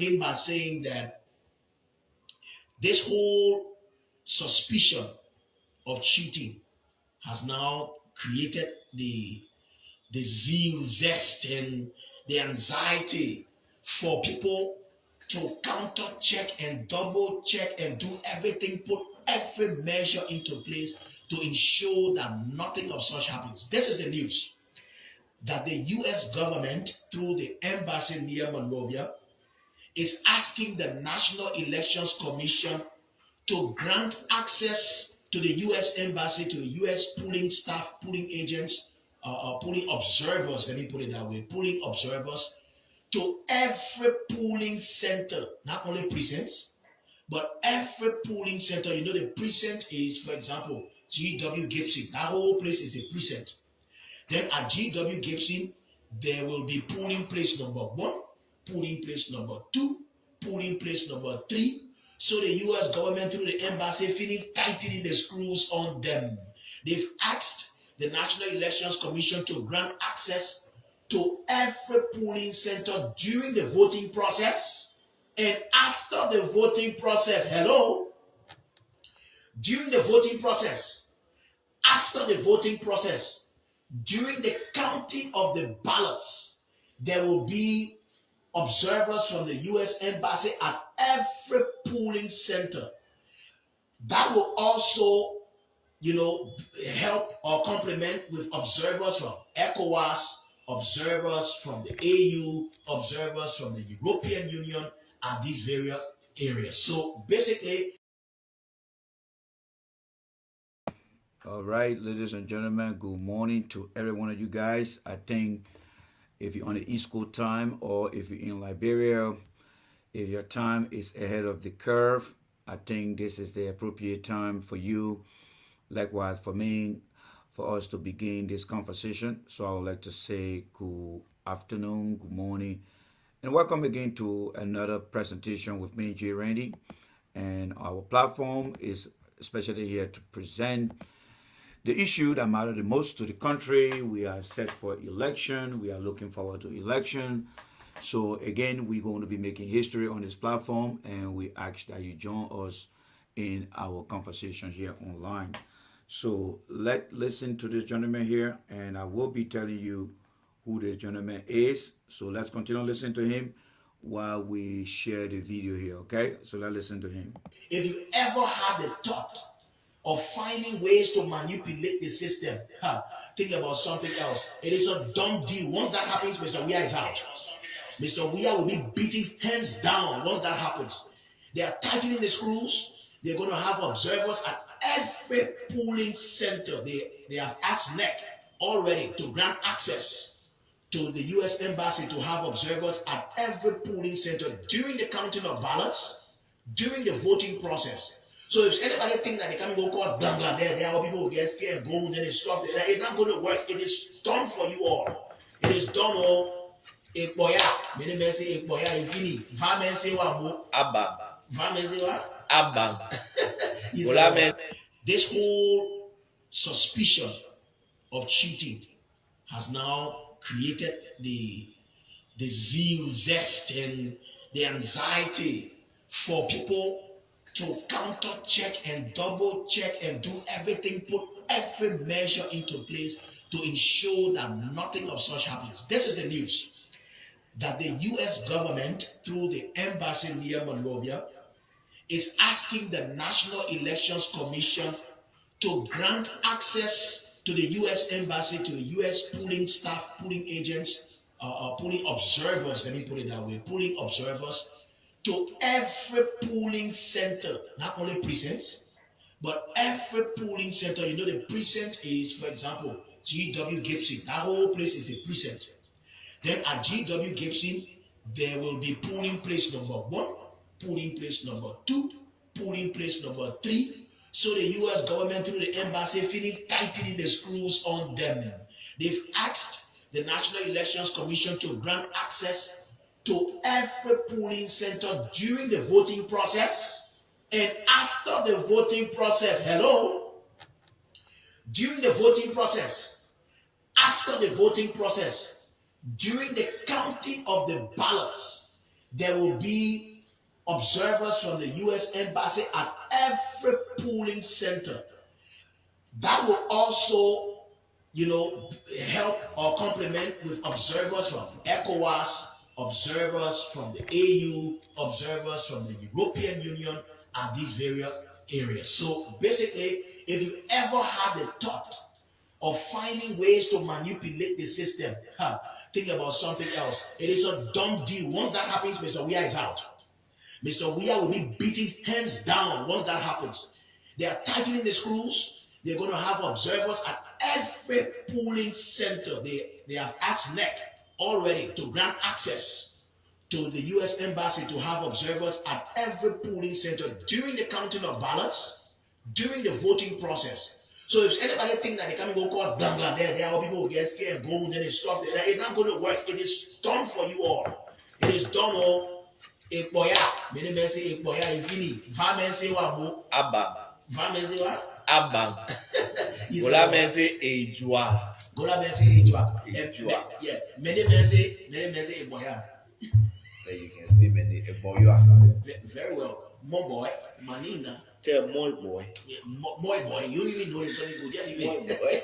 begin by saying that this whole suspicion of cheating has now created the zeal, zest, and the anxiety for people to counter check and double check and do everything, put every measure into place to ensure that nothing of such happens. This is the news that the US government, through the embassy near Monrovia, is asking the National Elections Commission to grant access to the U.S. Embassy, to the U.S. polling staff, polling agents, polling observers, let me put it that way, polling observers, to every polling center, not only precincts, but every polling center. You know, the precinct is, for example, G.W. Gibson. That whole place is a precinct. Then at G.W. Gibson, there will be polling place number 1, polling place number 2, polling place number 3. So the U.S. government, through the embassy, feeling tightening the screws on them. They've asked the National Elections Commission to grant access to every polling center during the voting process and after the voting process. Hello? During the voting process, after the voting process, during the counting of the ballots, there will be observers from the U.S. Embassy at every polling center. That will also, help or complement with observers from ECOWAS, observers from the AU, observers from the European Union, and these various areas. So basically, all right, ladies and gentlemen, good morning to every one of you guys. I think if you're on the East Coast time or if you're in Liberia, if your time is ahead of the curve, I think this is the appropriate time for you. Likewise, for me, for us to begin this conversation. So I would like to say good afternoon, good morning, and welcome again to another presentation with me, J. Randy. And our platform is especially here to present the issue that matters the most to the country. We are set for election. We are looking forward to election. So again, we're going to be making history on this platform, and we ask that you join us in our conversation here online. So let's listen to this gentleman here, and I will be telling you who this gentleman is. So let's continue listening to him while we share the video here, okay? So let's listen to him. if you ever had the thought of finding ways to manipulate the system, think about something else. It is a dumb deal. Once that happens, Mr. Weah is out. Mr. Weah will be beaten hands down once that happens. They are tightening the screws. They're going to have observers at every polling center. They have asked NEC already to grant access to the U.S. Embassy to have observers at every polling center during the counting of ballots, during the voting process. So if anybody thinks that they can go cause blah blah there are people who get scared and go and then they stop, it's not going to work. It is done for you all. It is done all. Many men say infini. Vamen say what? Abang. Vamen say what? Abang. This whole suspicion of cheating has now created the zeal, zest, and the anxiety for people to counter check and double check and do everything, put every measure into place to ensure that nothing of such happens. This is the news that the US government, through the embassy near Monrovia, is asking the National Elections Commission to grant access to the U.S. Embassy, to the U.S. polling staff, polling agents, polling observers, let me put it that way, polling observers, to every polling center, not only precincts, but every polling center. You know, the precinct is, for example, G.W. Gibson. That whole place is a precinct. Then at G.W. Gibson, there will be polling place number 1, polling place number 2, polling place number 3. So the U.S. government, through the embassy, feeling tightening the screws on them. They've asked the National Elections Commission to grant access to every polling center during the voting process and after the voting process. Hello? During the voting process, after the voting process, during the counting of the ballots, there will be observers from the U.S. Embassy at every polling center. That will also, help or complement with observers from ECOWAS, observers from the AU, observers from the European Union, and these various areas. So basically, if you ever had the thought of finding ways to manipulate the system, think about something else. It is a dumb deal. Once that happens, Mr. Weah is out. Mr. Weah will be beaten hands down once that happens. They are tightening the screws. They're going to have observers at every polling center. They have asked NEC already to grant access to the U.S. Embassy to have observers at every polling center during the counting of ballots, during the voting process. So if anybody think that they can go cause blah blah there are people who get scared and go and then it's stuff, it's not going to work. It is done for you all. It is done all. Ekpoya, many men say Ekpoya ifini. Va men say wa bo. Abang. Va men say wa. Abang. Gola men say ejua. Gola men say ejua. Ejua. Yeah. Many men say Ekpoya. There you can speak many Eboya. Very well. More boy, Manina. Tell more boy. More boy. You even know it's only good. More boy.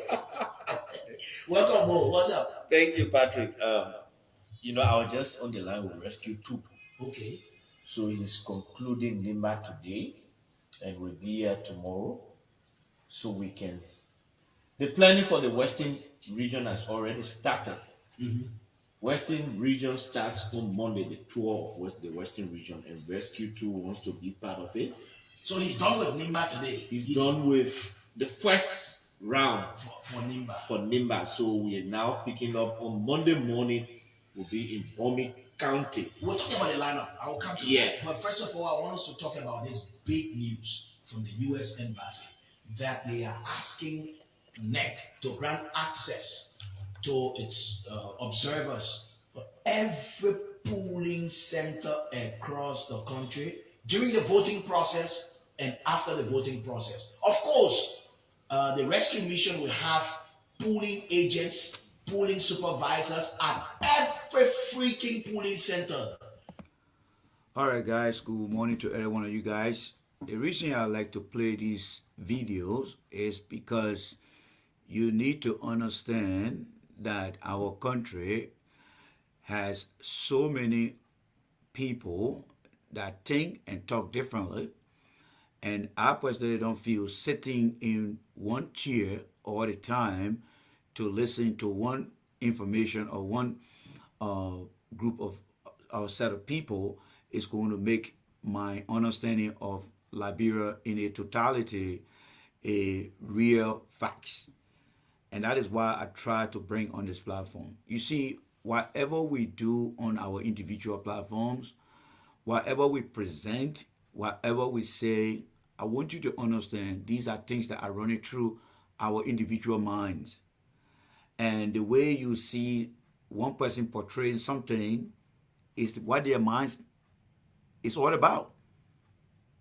Welcome, Mo. What's up? Thank you, Patrick. I was just on the line with Rescue 2. Okay. So he's concluding NIMA today and will be here tomorrow. So we can. The planning for the Western region has already started. Mm-hmm. Western region starts on Monday, the tour of the Western region, and Rescue 2 wants to be part of it. So he's done with NIMA today. He's done with the first round for NIMA. For NIMA. So we are now picking up on Monday morning. We'll be in Bomi County. We're talking about the lineup. I will come to that. But first of all, I want us to talk about this big news from the U.S. Embassy that they are asking NEC to grant access to its observers for every polling center across the country during the voting process and after the voting process. Of course, the rescue mission will have polling agents, polling supervisors at every freaking polling center. All right, guys. Good morning to every one of you guys. The reason I like to play these videos is because you need to understand that our country has so many people that think and talk differently, and I personally don't feel sitting in one chair all the time to listen to one information or one group of or set of people is going to make my understanding of Liberia in a totality a real facts. And that is why I try to bring on this platform. You see, whatever we do on our individual platforms, whatever we present, whatever we say, I want you to understand these are things that are running through our individual minds. And the way you see one person portraying something is what their minds is all about.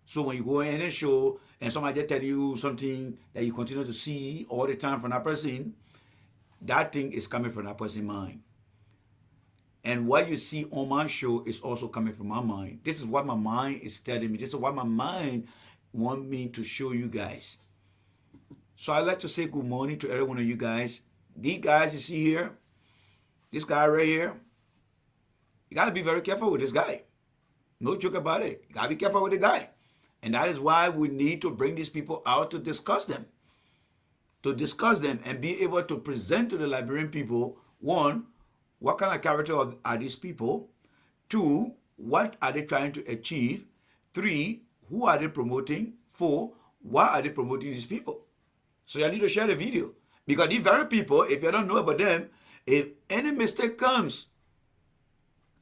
So when you go in a show and somebody tell you something that you continue to see all the time from that person, that thing is coming from that person's mind. And what you see on my show is also coming from my mind. This is what my mind is telling me. This is what my mind wants me to show you guys. So I'd like to say good morning to every one of you guys. These guys you see here, this guy right here, you got to be very careful with this guy. No joke about it. You got to be careful with the guy. And that is why we need to bring these people out to discuss them. To discuss them and be able to present to the Liberian people, one, what kind of character are these people? Two, what are they trying to achieve? Three, who are they promoting? Four, why are they promoting these people? So you need to share the video. Because these very people, if you don't know about them, if any mistake comes,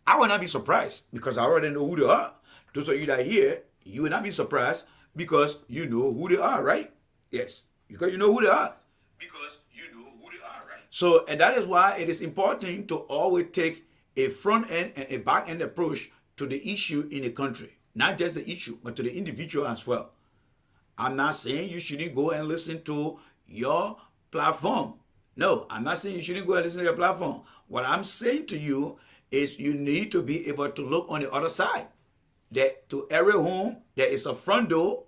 I will not be surprised because I already know who they are. Those of you that are here, you will not be surprised because you know who they are, right? Yes, because you know who they are. Because you know who they are, right? So, and that is why it is important to always take a front end and a back end approach to the issue in the country. Not just the issue, but to the individual as well. I'm not saying you shouldn't go and listen to your platform. No, I'm not saying you shouldn't go and listen to your platform. What I'm saying to you is you need to be able to look on the other side. That to every home there is a front door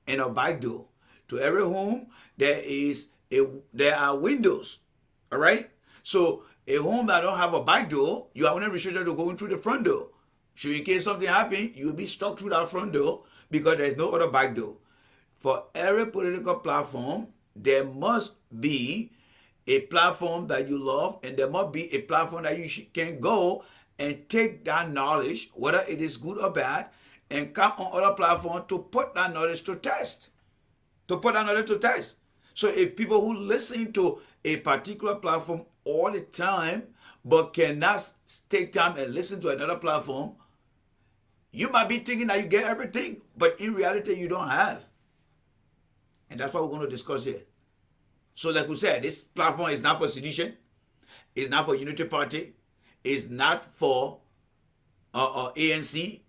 and a back door. To every home there are windows. All right. So a home that don't have a back door, you are only restricted to going through the front door. So in case something happen, you'll be stuck through that front door because there's no other back door. For every political platform, there must be a platform that you love, and there must be a platform that you can go and take that knowledge, whether it is good or bad, and come on other platform to put that knowledge to test. To put that knowledge to test. So if people who listen to a particular platform all the time, but cannot take time and listen to another platform, you might be thinking that you get everything, but in reality you don't have. And that's what we're going to discuss here. So like we said, this platform is not for sedition. It's not for Unity Party. It's not for ANC.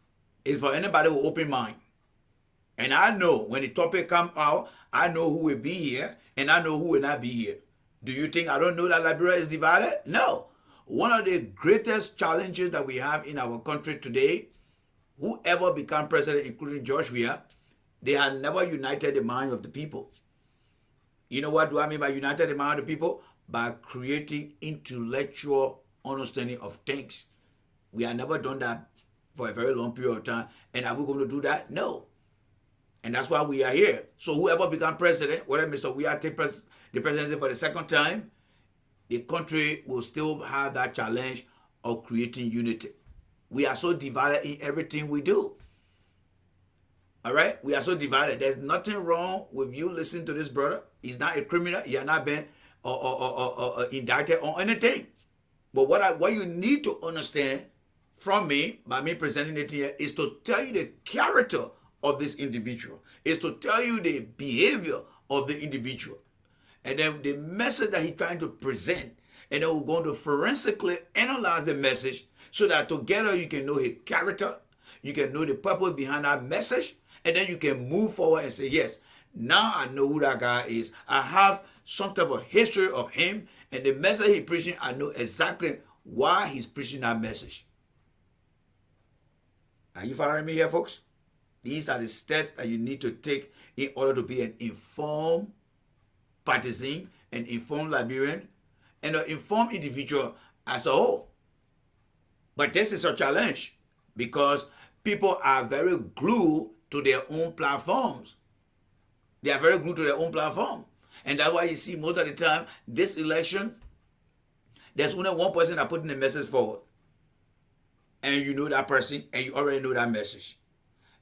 It's for anybody with open mind. And I know when the topic come out, I know who will be here and I know who will not be here. Do you think I don't know that Liberia is divided? No. One of the greatest challenges that we have in our country today, whoever become president, including Joshua, they have never united the mind of the people. You know what do I mean by united the mind of the people? By creating intellectual understanding of things. We have never done that for a very long period of time. And are we going to do that? No. And that's why we are here. So whoever become president, whether Mr. We are take the presidency for the second time, the country will still have that challenge of creating unity. We are so divided in everything we do. All right? We are so divided. There's nothing wrong with you listening to this brother. He's not a criminal. He has not been indicted on anything. But what you need to understand from me, by me presenting it here, is to tell you the character of this individual. Is to tell you the behavior of the individual. And then the message that he's trying to present. And then we're going to forensically analyze the message so that together you can know his character, you can know the purpose behind that message, and then you can move forward and say, yes, now I know who that guy is. I have some type of history of him, and the message he's preaching, I know exactly why he's preaching that message. Are you following me here, folks? These are the steps that you need to take in order to be an informed partisan, an informed Liberian, and an informed individual as a whole. But this is a challenge because people are very glued to their own platforms. They are very glued to their own platform. And that's why you see most of the time, this election, there's only one person that putting the message forward. And you know that person, and you already know that message.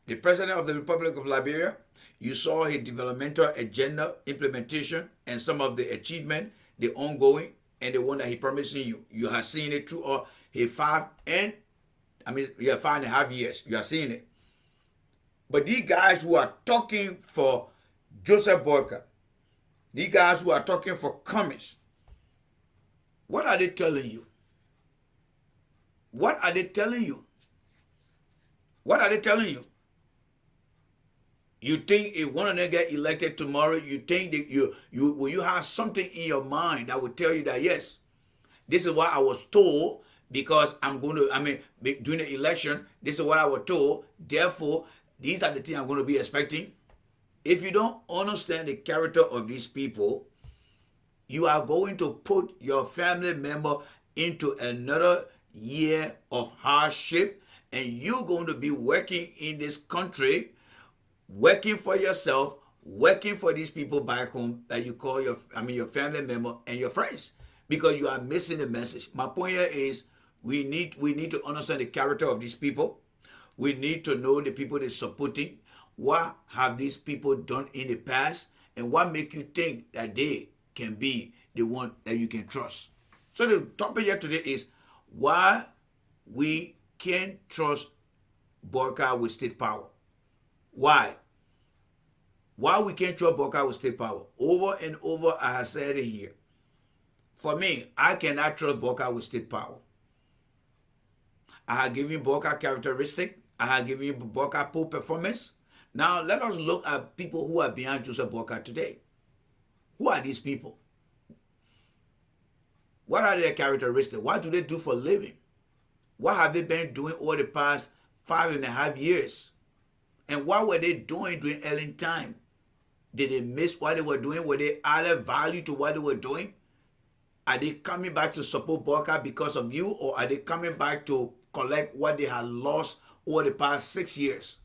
The President of the Republic of Liberia, you saw his developmental agenda implementation and some of the achievement, the ongoing, and the one that he promising you. You have seen it through all his 5.5 years. You are seeing it. But these guys who are talking for Joseph Boakai, these guys who are talking for Cummins, what are they telling you? What are they telling you? What are they telling you? You think if one of them get elected tomorrow, you think that you have something in your mind that will tell you that yes, this is what I was told because during the election, this is what I was told. Therefore, these are the things I'm going to be expecting. If you don't understand the character of these people, you are going to put your family member into another year of hardship, and you're going to be working in this country, working for yourself, working for these people back home that you call your family member and your friends, because you are missing the message. My point here is we need to understand the character of these people. We need to know the people they're supporting. What have these people done in the past, and what make you think that they can be the one that you can trust? So the topic here today is why we can't trust Boakai with state power. Why? Why we can't trust Boakai with state power? Over and over I have said it here. For me, I cannot trust Boakai with state power. I have given Boakai characteristic. I have given you Boakai poor performance. Now let us look at people who are behind Joseph Boakai today. Who are these people? What are their characteristics? What do they do for a living? What have they been doing over the past 5.5 years? And what were they doing during Ellen time? Did they miss what they were doing? Were they added value to what they were doing? Are they coming back to support Boakai because of you, or are they coming back to collect what they had lost over the past 6 years?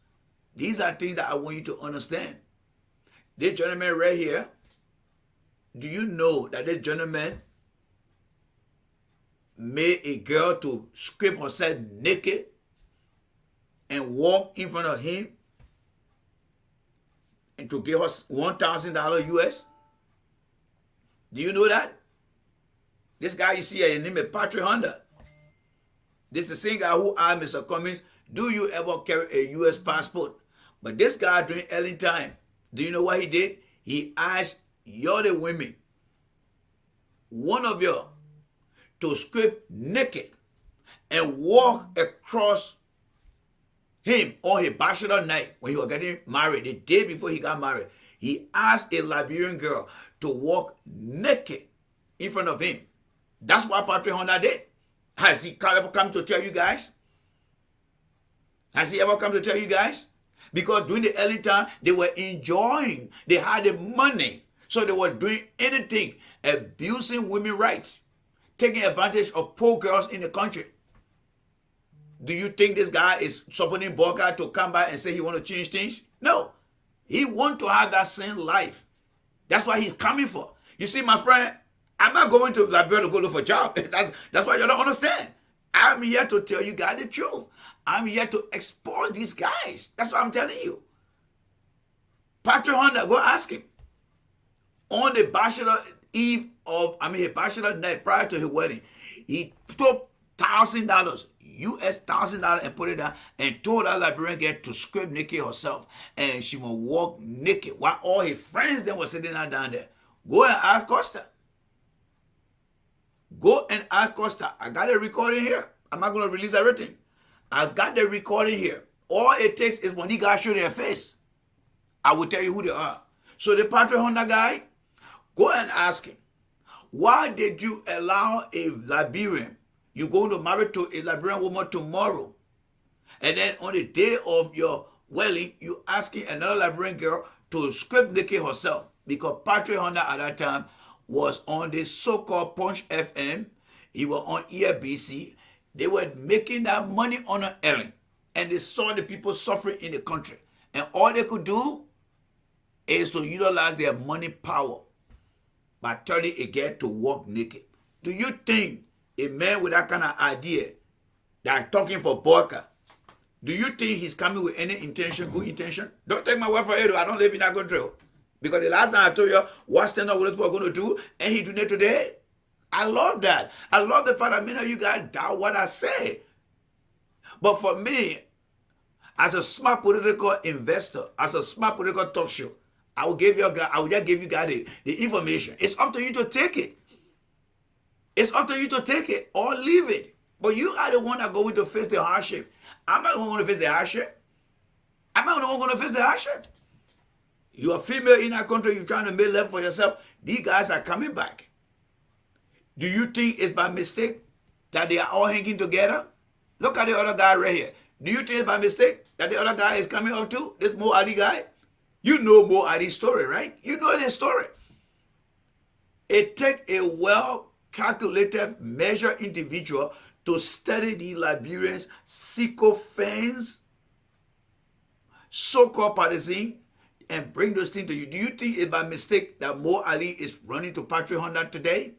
These are things that I want you to understand. This gentleman right here, do you know that this gentleman made a girl to strip herself naked and walk in front of him and to give her $1,000 US? Do you know that? This guy you see, his name is Patrick Honda. This is the same guy who asked Mr. Cummings, do you ever carry a US passport? But this guy during Ellen time, do you know what he did? He asked y'all the women, one of y'all, to strip naked and walk across him on his bachelor night when he was getting married, the day before he got married. He asked a Liberian girl to walk naked in front of him. That's what Patrick Honda did. Has he ever come to tell you guys? Has he ever come to tell you guys? Because during the early time, they were enjoying. They had the money. So they were doing anything, abusing women's rights, taking advantage of poor girls in the country. Do you think this guy is supporting Boakai to come back and say he want to change things? No. He want to have that same life. That's what he's coming for. You see, my friend, I'm not going to Liberia to go look for a job. That's why you don't understand. I'm here to tell you guys the truth. I'm here to expose these guys. That's what I'm telling you. Patrick Honda, go ask him. On the bachelor eve of, his bachelor night prior to his wedding, he took $1,000, US $1,000, and put it down and told that Liberian girl to scrape naked herself, and she will walk naked while all his friends then were sitting down there. Go and ask Costa. Go and ask Costa. I got a recording here. I'm not going to release everything. I got the recording here. All it takes is when he got show their face, I will tell you who they are. So the Patrick Honda guy, go and ask him, why did you allow a Liberian, you're going to marry to a Liberian woman tomorrow, and then on the day of your wedding, you asking another Liberian girl to strip naked herself? Because Patrick Honda at that time was on the so-called Punch FM. He was on EFBC. They were making that money on an Ellen, and they saw the people suffering in the country. And all they could do is to utilize their money power by turning a girl to walk naked. Do you think a man with that kind of idea that talking for Boakai, do you think he's coming with any intention, good intention? Don't take my word for it. I don't live in that country. Because the last time I told you what stand-up what people are going to do, and he doing it today. I love that. I love the fact that many of you guys doubt what I say. But for me, as a smart political investor, as a smart political talk show, I will just give you guys the information. It's up to you to take it. It's up to you to take it or leave it. But you are the one that going to face the hardship. I'm not the one going to face the hardship. I'm not the one going to face the hardship. You are female in that country, you're trying to make love for yourself. These guys are coming back. Do you think it's by mistake that they are all hanging together? Look at the other guy right here. Do you think it's by mistake that the other guy is coming up too? This Mo Ali guy? You know Mo Ali's story, right? You know this story. It takes a well-calculated, measured individual to study the Liberians, sycophants, so-called partisan, and bring those things to you. Do you think it's by mistake that Mo Ali is running to Patrick Honda today?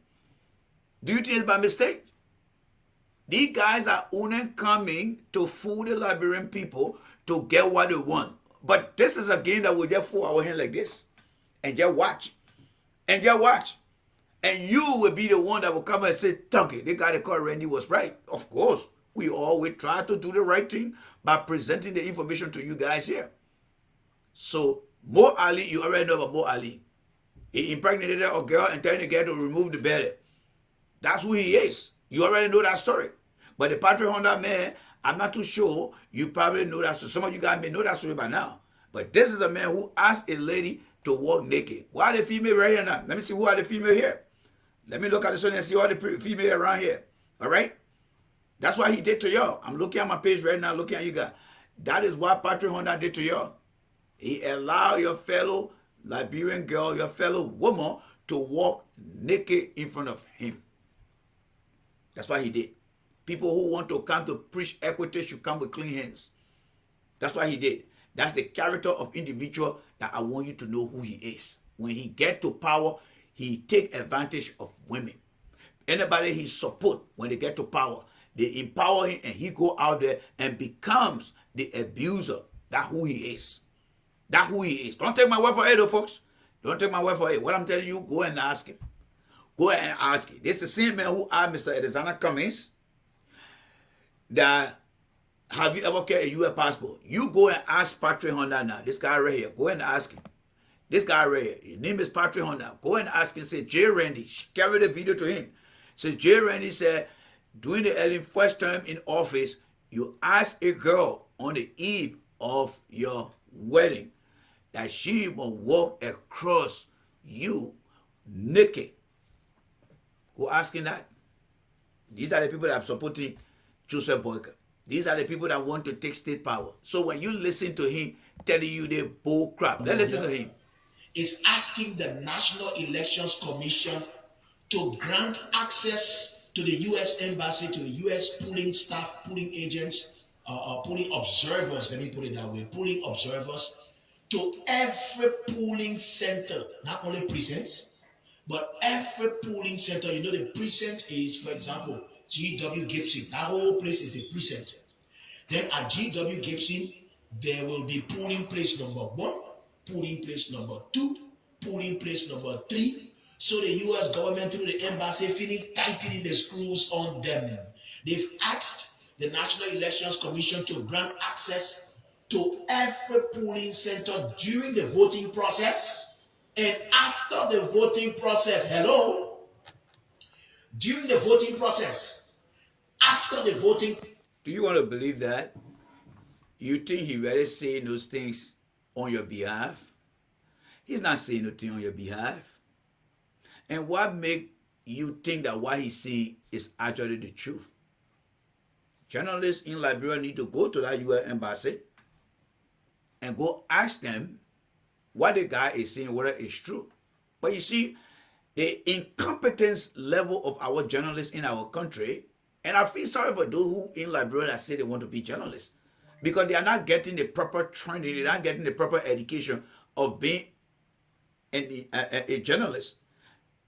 Do you think it's by mistake? These guys are only coming to fool the Liberian people to get what they want. But this is a game that will just fool our hand like this. And just watch. And just watch. And you will be the one that will come and say, Tunky, the guy that called Randy was right. Of course, we always try to do the right thing by presenting the information to you guys here. So, Mo Ali, you already know about Mo Ali. He impregnated a girl and telling the girl to remove the belly. That's who he is. You already know that story. But the Patrick Honda man, I'm not too sure. You probably know that story. Some of you guys may know that story by now. But this is a man who asked a lady to walk naked. Why are the female right here now? Let me see who are the female here. Let me look at the story and see all the female around here. All right? That's what he did to y'all. I'm looking at my page right now, looking at you guys. That is what Patrick Honda did to y'all. He allowed your fellow Liberian girl, your fellow woman, to walk naked in front of him. That's what he did. People who want to come to preach equity should come with clean hands. That's what he did. That's the character of individual that I want you to know who he is. When he get to power, he take advantage of women. Anybody he support, when they get to power, they empower him and he go out there and becomes the abuser. That's who he is. That's who he is. Don't take my word for it, though, folks. Don't take my word for it. What I'm telling you, go and ask him. Go ahead and ask him. This is the same man who asked Mr. Alexander Cummings that have you ever carried a U.S. passport? You go and ask Patrick Honda now. This guy right here. Go and ask him. This guy right here. His name is Patrick Honda. Go and ask him. Say, Jay Randy. Carry the video to him. So Jay Randy said, during the first term in office, you ask a girl on the eve of your wedding that she will walk across you naked. Go asking that. These are the people that are supporting Joseph Boakai. These are the people that want to take state power. So when you listen to him telling you the bull crap, let's listen to him. Is asking the National Elections Commission to grant access to the U.S. Embassy, to the U.S. polling staff, polling agents, polling observers, let me put it that way, polling observers, to every polling center, not only precincts, but every polling center. You know, the precinct is, for example, G.W. Gibson. That whole place is a precinct. Then at G.W. Gibson, there will be polling place number 1, polling place number 2, polling place number 3. So the U.S. government through the embassy feeling tightening the screws on them. They've asked the National Elections Commission to grant access to every polling center during the voting process and after the voting process. Hello? During the voting process, after the voting. Do you want to believe that? You think he really saying those things on your behalf? He's not saying nothing on your behalf. And what make you think that what he's saying is actually the truth? Journalists in Liberia need to go to that U.S. embassy and go ask them what the guy is saying, whether it's true. But you see, the incompetence level of our journalists in our country, and I feel sorry for those who in Liberia that say they want to be journalists, because they are not getting the proper training, they're not getting the proper education of being a journalist.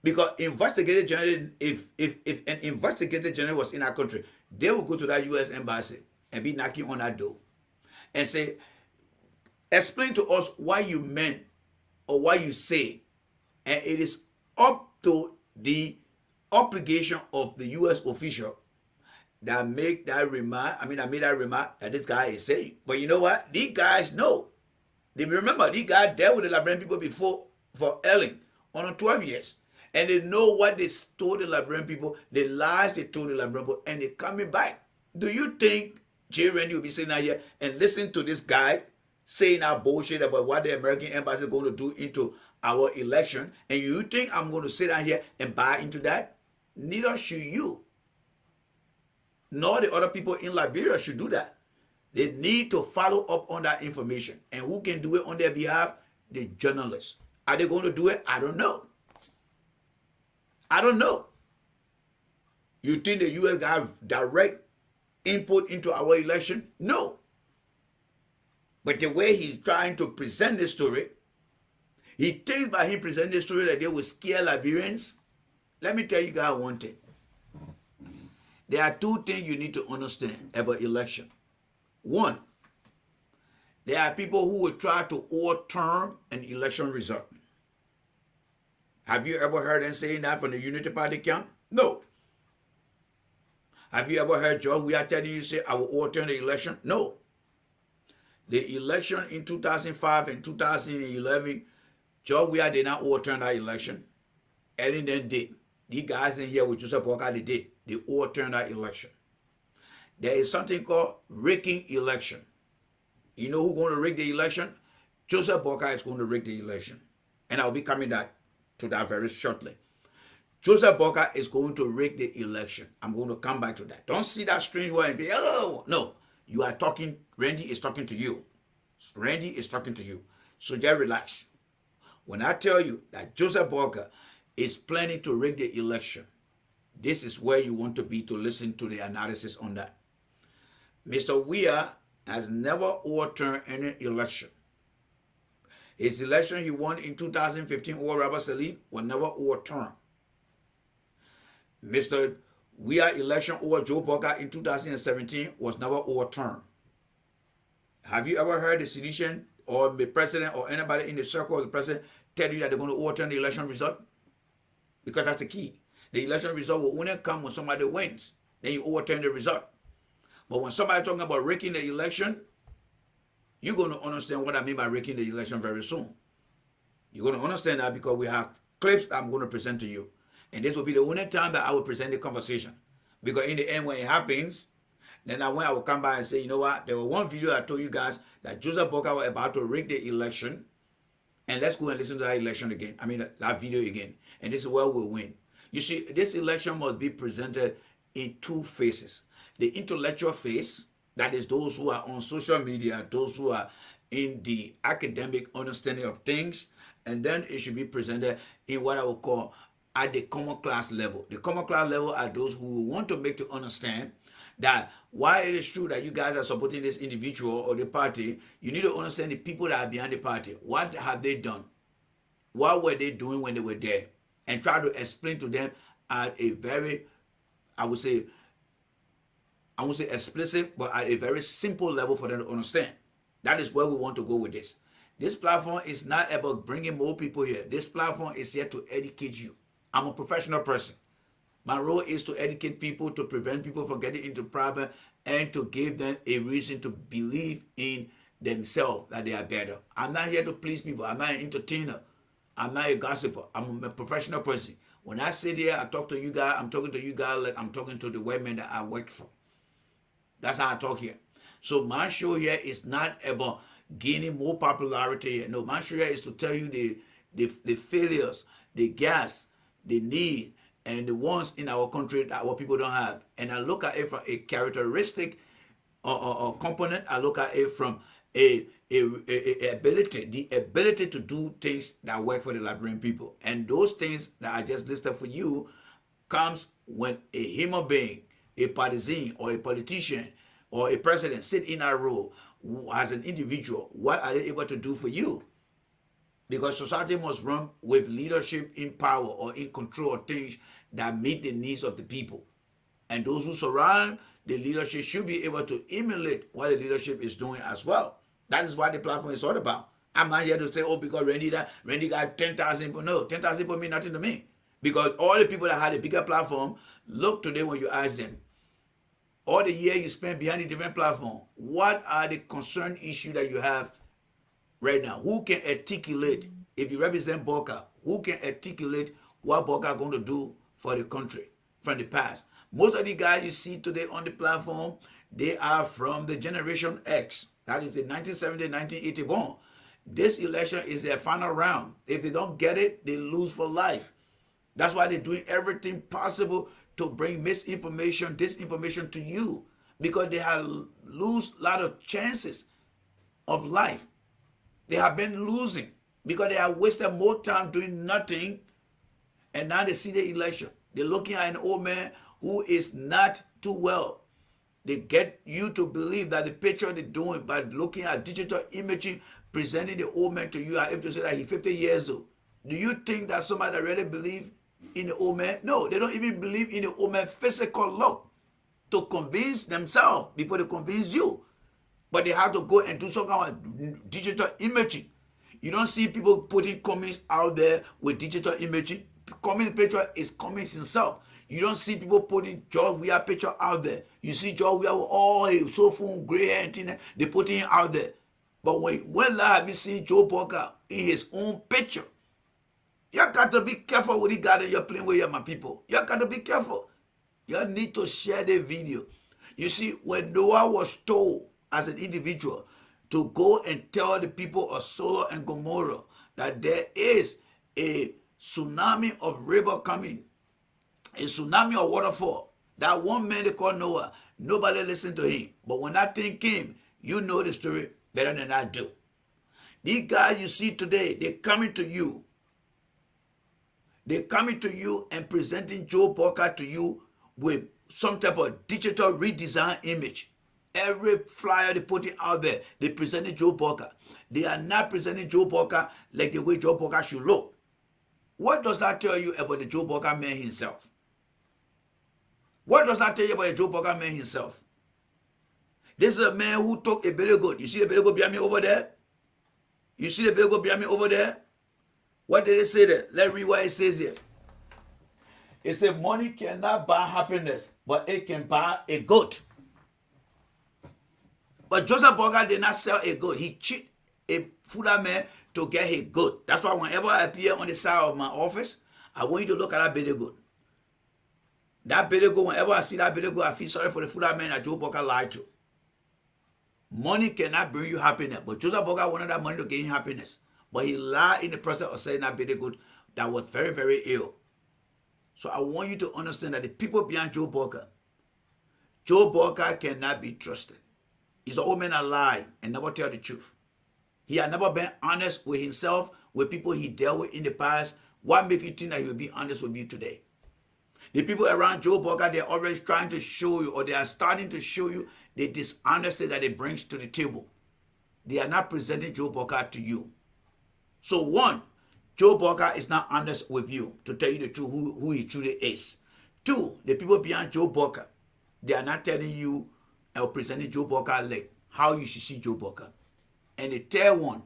Because investigative journalism, if an investigative journalist was in our country, they would go to that U.S. embassy and be knocking on that door and say, explain to us why you meant or why you say. And it is up to the obligation of the U.S. official that made that remark that this guy is saying. But you know what? These guys know. They remember, these guys dealt with the Liberian people before for Ellen on 12 years. And they know what they told the Liberian people, the lies they told the Liberian people, and they're coming back. Do you think Jay Randy will be sitting out here and listen to this guy saying our bullshit about what the American embassy is going to do into our election? And you think I'm going to sit down here and buy into that? Neither should you. Nor the other people in Liberia should do that. They need to follow up on that information. And who can do it on their behalf? The journalists. Are they going to do it? I don't know. I don't know. You think the U.S. got direct input into our election? No. But the way he's trying to present the story, he thinks by him presenting the story that they will scare Liberians. Let me tell you guys one thing. There are two things you need to understand about election. One, there are people who will try to overturn an election result. Have you ever heard them saying that from the Unity Party camp? No. Have you ever heard George we are telling you say I will overturn the election? No. The election in 2005 and 2011, George we did not overturn that election. Ellen then did. These guys in here with Joseph Boakai, they did. They overturned that election. There is something called rigging election. You know who's going to rig the election? Joseph Boakai is going to rig the election. And I'll be coming to that very shortly. Joseph Boakai is going to rig the election. I'm going to come back to that. Don't see that strange word and be, oh, no. You are talking, Randy is talking to you. Randy is talking to you. So just relax. When I tell you that Joseph Boakai is planning to rig the election, this is where you want to be to listen to the analysis on that. Mr. Weir has never overturned any election. His election he won in 2015 over Robert Salif was never overturned. Mr. Weir election over Joe Boakai in 2017 was never overturned. Have you ever heard the sedition or the president or anybody in the circle of the president tell you that they're going to overturn the election result? Because that's the key. The election result will only come when somebody wins. Then you overturn the result. But when somebody's talking about rigging the election, you're going to understand what I mean by rigging the election very soon. You're going to understand that because we have clips that I'm going to present to you. And this will be the only time that I will present the conversation. Because in the end, when it happens, then I will come back and say, you know what? There was one video I told you guys that Joseph Boakai was about to rig the election. And let's go and listen to that election again. That video again. And this is where we'll win. You see, this election must be presented in two phases. The intellectual phase, that is those who are on social media, those who are in the academic understanding of things. And then it should be presented in what I would call at the common class level. The common class level are those who want to make to understand that while it is true that you guys are supporting this individual or the party, you need to understand the people that are behind the party. What have they done? What were they doing when they were there? And try to explain to them at a very, I won't say explicit, but at a very simple level for them to understand. That is where we want to go with this. This platform is not about bringing more people here. This platform is here to educate you. I'm a professional person. My role is to educate people, to prevent people from getting into problem, and to give them a reason to believe in themselves that they are better. I'm not here to please people. I'm not an entertainer. I'm not a gossiper. I'm a professional person. When I sit here, I talk to you guys, I'm talking to you guys like I'm talking to the women that I work for. That's how I talk here. So my show here is not about gaining more popularity here. No, my show here is to tell you the failures, the gaps, the need, and the ones in our country that our people don't have. And I look at it from a characteristic or component. I look at it from a ability, the ability to do things that work for the Liberian people. And those things that I just listed for you comes when a human being, a partisan or a politician or a president sit in a role as an individual. What are they able to do for you? Because society must run with leadership in power or in control of things that meet the needs of the people. And those who surround the leadership should be able to emulate what the leadership is doing as well. That is what the platform is all about. I'm not here to say, oh, because Randy got 10,000 people. No, 10,000 people mean nothing to me. Because all the people that had a bigger platform, look today when you ask them, all the year you spent behind a different platform, what are the concern issues that you have right now? Who can articulate, if you represent Boakai, who can articulate what Boakai going to do for the country from the past? Most of the guys you see today on the platform, they are from the Generation X. That is the 1970, 1980 born. This election is their final round. If they don't get it, they lose for life. That's why they're doing everything possible to bring misinformation, disinformation to you, because they have lose a lot of chances of life. They have been losing because they have wasted more time doing nothing, and now they see the election. They're looking at an old man who is not too well. They get you to believe that the picture they're doing by looking at digital imaging, presenting the old man to you, I have to say that he's 50 years old. Do you think that somebody that really believes in the old man? No, they don't even believe in the old man's physical look to convince themselves before they convince you. But they have to go and do some kind of digital imaging. You don't see people putting Cummings out there with digital imaging. Cummings' picture is Cummings himself. You don't see people putting George Weah picture out there. You see George Weah with all his so full gray hair and thing, they putting him out there. But when have you seen Joe Boakai in his own picture? You got to be careful with the guy that you're playing with, my people. You got to be careful. You need to share the video. You see, when Noah was told as an individual to go and tell the people of Sodom and Gomorrah that there is a tsunami of river coming, a tsunami or waterfall. That one man they call Noah, nobody listened to him. But when that thing came, you know the story better than I do. These guys you see today, they're coming to you. They're coming to you and presenting Joe Boakai to you with some type of digital redesign image. Every flyer they put it out there, they presented Joe Boakai. They are not presenting Joe Boakai like the way Joe Boakai should look. What does that tell you about the Joe Boakai man himself? What does that tell you about the Joe Boakai man himself? This is a man who took a belly goat. You see the belly goat behind me over there? You see the belly goat behind me over there? What did it say there? Let's read what it says here. It said money cannot buy happiness, but it can buy a goat. But Joseph Boakai did not sell a goat. He cheated a Fuda man to get a goat. That's why whenever I appear on the side of my office, I want you to look at that belly goat. That belly goat, whenever I see that belly goat, I feel sorry for the Fuda man that Joe Boakai lied to. Money cannot bring you happiness, but Joseph Boakai wanted that money to gain happiness. But he lied in the process of saying that belly goat that was very, very ill. So I want you to understand that the people behind Joe Boakai cannot be trusted. He's an old man that lie and never tell the truth. He had never been honest with himself, with people he dealt with in the past. What makes you think that he will be honest with you today? The people around Joe Boakai, they're always trying to show you, or they are starting to show you the dishonesty that it brings to the table. They are not presenting Joe Boakai to you. So one, Joe Boakai is not honest with you to tell you the truth, who he truly is. Two, the people behind Joe Boakai, they are not telling you or presenting Joe Boakai like how you should see Joe Boakai. And the third one,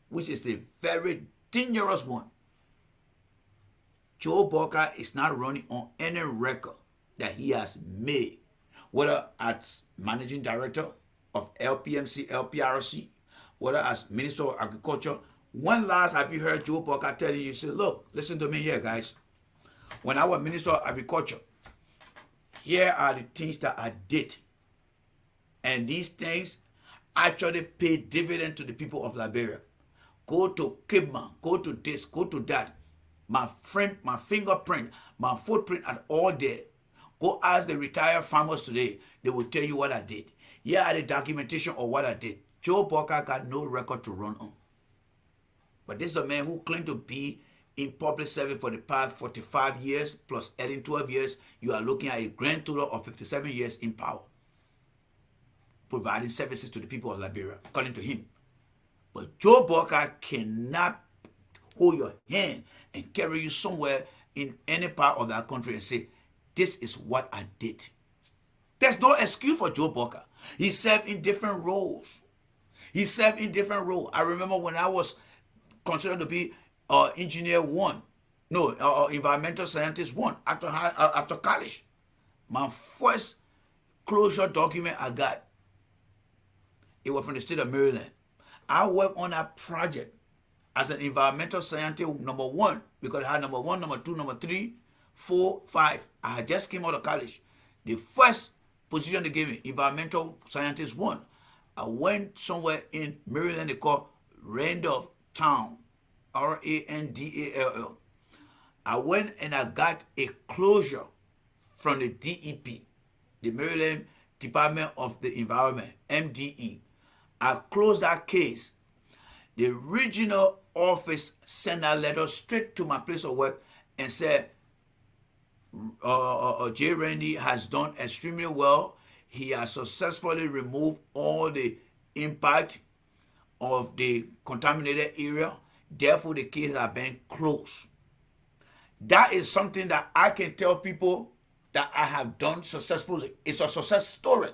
which is the very dangerous one, Joe Boakai is not running on any record that he has made, whether as managing director of LPMC, LPRC, whether as Minister of Agriculture. When last have you heard Joe Boakai telling you, say, look, listen to me here, guys. When I was Minister of Agriculture, here are the things that I did. And these things actually pay dividend to the people of Liberia. Go to Kidman, go to this, go to that. My friend, my fingerprint, my footprint are all there. Go ask the retired farmers today. They will tell you what I did. Here are the documentation of what I did. Joe Boakai got no record to run on. But this is a man who claimed to be in public service for the past 45 years plus adding 12 years. You are looking at a grand total of 57 years in power, providing services to the people of Liberia, according to him. But Joe Boakai cannot hold your hand and carry you somewhere in any part of that country and say, this is what I did. There's no excuse for Joe Boakai. He served in different roles. I remember when I was considered to be engineer one, environmental scientist one after college. My first closure document I got, it was from the state of Maryland. I worked on that project as an environmental scientist number one, because I had number one, number two, number three, 4, 5. I had just came out of college. The first position they gave me, environmental scientist one. I went somewhere in Maryland they call Randolph Town, Randall. I went and I got a closure from the DEP, the Maryland Department of the Environment, MDE. I closed that case. The regional office sent a letter straight to my place of work and said, J. Randy has done extremely well. He has successfully removed all the impact of the contaminated area. Therefore, the case has been closed. That is something that I can tell people that I have done successfully. It's a success story.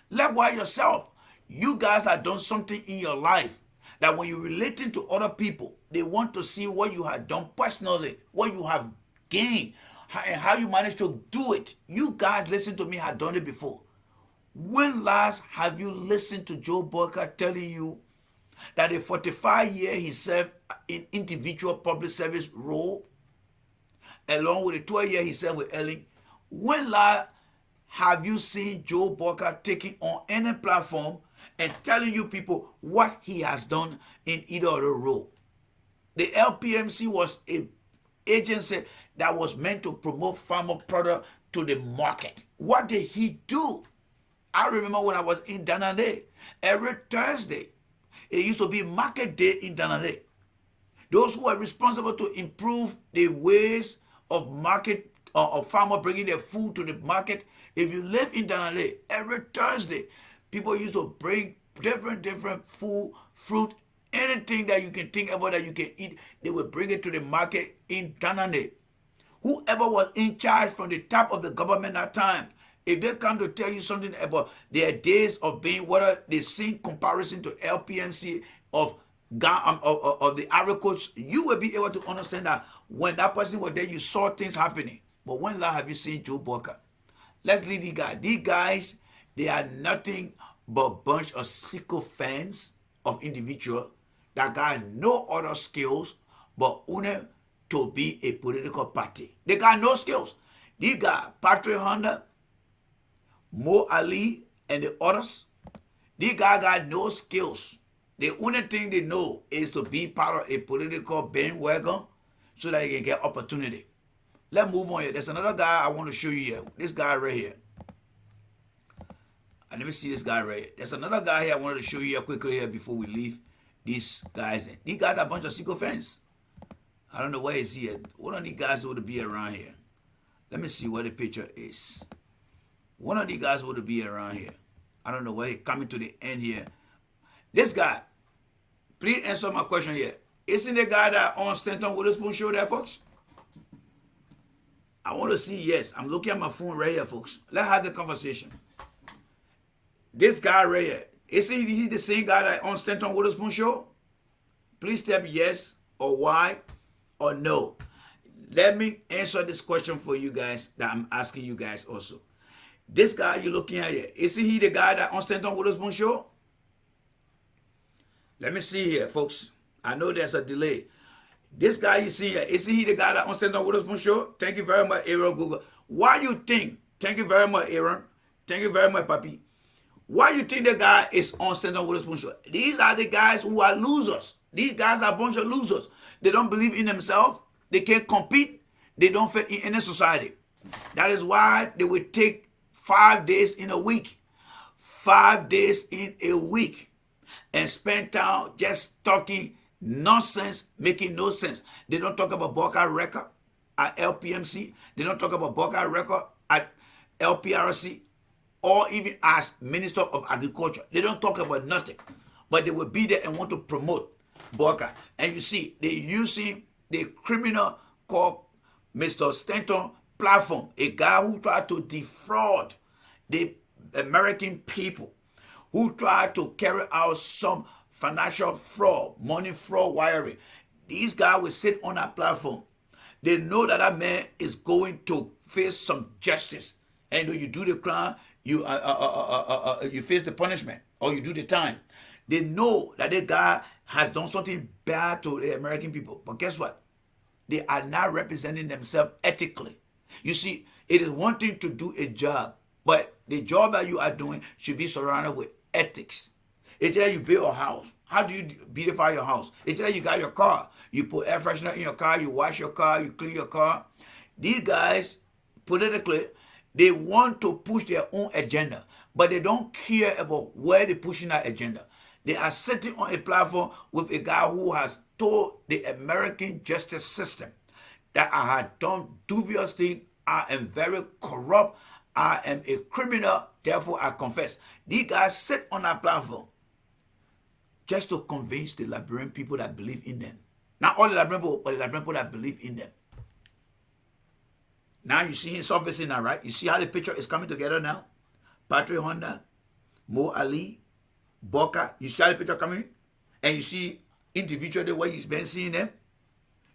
Likewise yourself, you guys have done something in your life that when you're relating to other people, they want to see what you have done personally, what you have gained, and how you managed to do it. You guys, listen to me, have done it before. When last have you listened to Joe Boakai telling you that in 45 years he served in individual public service role, along with the 12 years he served with Ellen? When last have you seen Joe Boakai taking on any platform and telling you people what he has done in either of the role? The LPMC was a agency that was meant to promote farmer product to the market. What did he do? I remember when I was in Danade, every Thursday, it used to be market day in Danade. Those who are responsible to improve the ways of market of farmer bringing their food to the market. If you live in Danale, every Thursday, people used to bring different food, fruit, anything that you can think about that you can eat. They will bring it to the market in Danale. Whoever was in charge from the top of the government at that time, if they come to tell you something about their days of being, whether they see comparison to LPMC of the agriculture, you will be able to understand that when that person was there, you saw things happening. But when last have you seen Joe Boakai? Let's leave these guys. These guys, they are nothing but a bunch of sycophants of individuals that got no other skills but only to be a political party. They got no skills. These guys, Patrick Honda, Mo Ali, and the others, these guys got no skills. The only thing they know is to be part of a political bandwagon so that they can get opportunity. Let's move on here. There's another guy I want to show you here. This guy right here. And let me see this guy right here. There's another guy here I wanted to show you here quickly here before we leave these guys in. These guys are a bunch of sycophants. I don't know where is he at. One of these guys would be around here. Let me see where the picture is. One of these guys would be around here. I don't know where he's coming to the end here. This guy, please answer my question here. Isn't the guy that on Stanton Witherspoon show there, folks? I want to see, yes. I'm looking at my phone right here, folks. Let's have the conversation. This guy right here, isn't he the same guy that on Stanton Witherspoon show? Please tell me yes or why or no. Let me answer this question for you guys that I'm asking you guys also. This guy you're looking at here, isn't he the guy that on Stanton Witherspoon show? Let me see here, folks. I know there's a delay. This guy you see here, isn't he the guy that on Stanton Witherspoon show? Thank you very much, Aaron Google. Why you think? Thank you very much, Aaron. Thank you very much, Papi. Why you think the guy is on Stanton Witherspoon show? These are the guys who are losers. These guys are a bunch of losers. They don't believe in themselves. They can't compete. They don't fit in any society. That is why they will take 5 days in a week. 5 days in a week. And spend time just talking nonsense, making no sense. They don't talk about Boakai record at LPMC. They don't talk about Boakai record at LPRC or even as Minister of Agriculture. They don't talk about nothing. But they will be there and want to promote Boakai. And you see, they're using the criminal called Mr. Stanton platform, a guy who tried to defraud the American people, who tried to carry out some financial fraud, money fraud wiring. These guys will sit on that platform. They know that that man is going to face some justice. And when you do the crime, you face the punishment or you do the time. They know that the guy has done something bad to the American people. But guess what? They are not representing themselves ethically. You see, it is one thing to do a job, but the job that you are doing should be surrounded with ethics. It's that you build a house. How do you beautify your house? It's that you got your car. You put air freshener in your car, you wash your car, you clean your car. These guys, politically, they want to push their own agenda, but they don't care about where they're pushing that agenda. They are sitting on a platform with a guy who has told the American justice system that I had done dubious things, I am very corrupt, I am a criminal, therefore I confess. These guys sit on that platform just to convince the Liberian people that believe in them. Not all the Liberian people, but the Liberian people that believe in them. Now you see him surfacing now, right? You see how the picture is coming together now? Patrick Honda, Mo Ali, Boakai. You see how the picture coming? And you see individually the way you've been seeing them.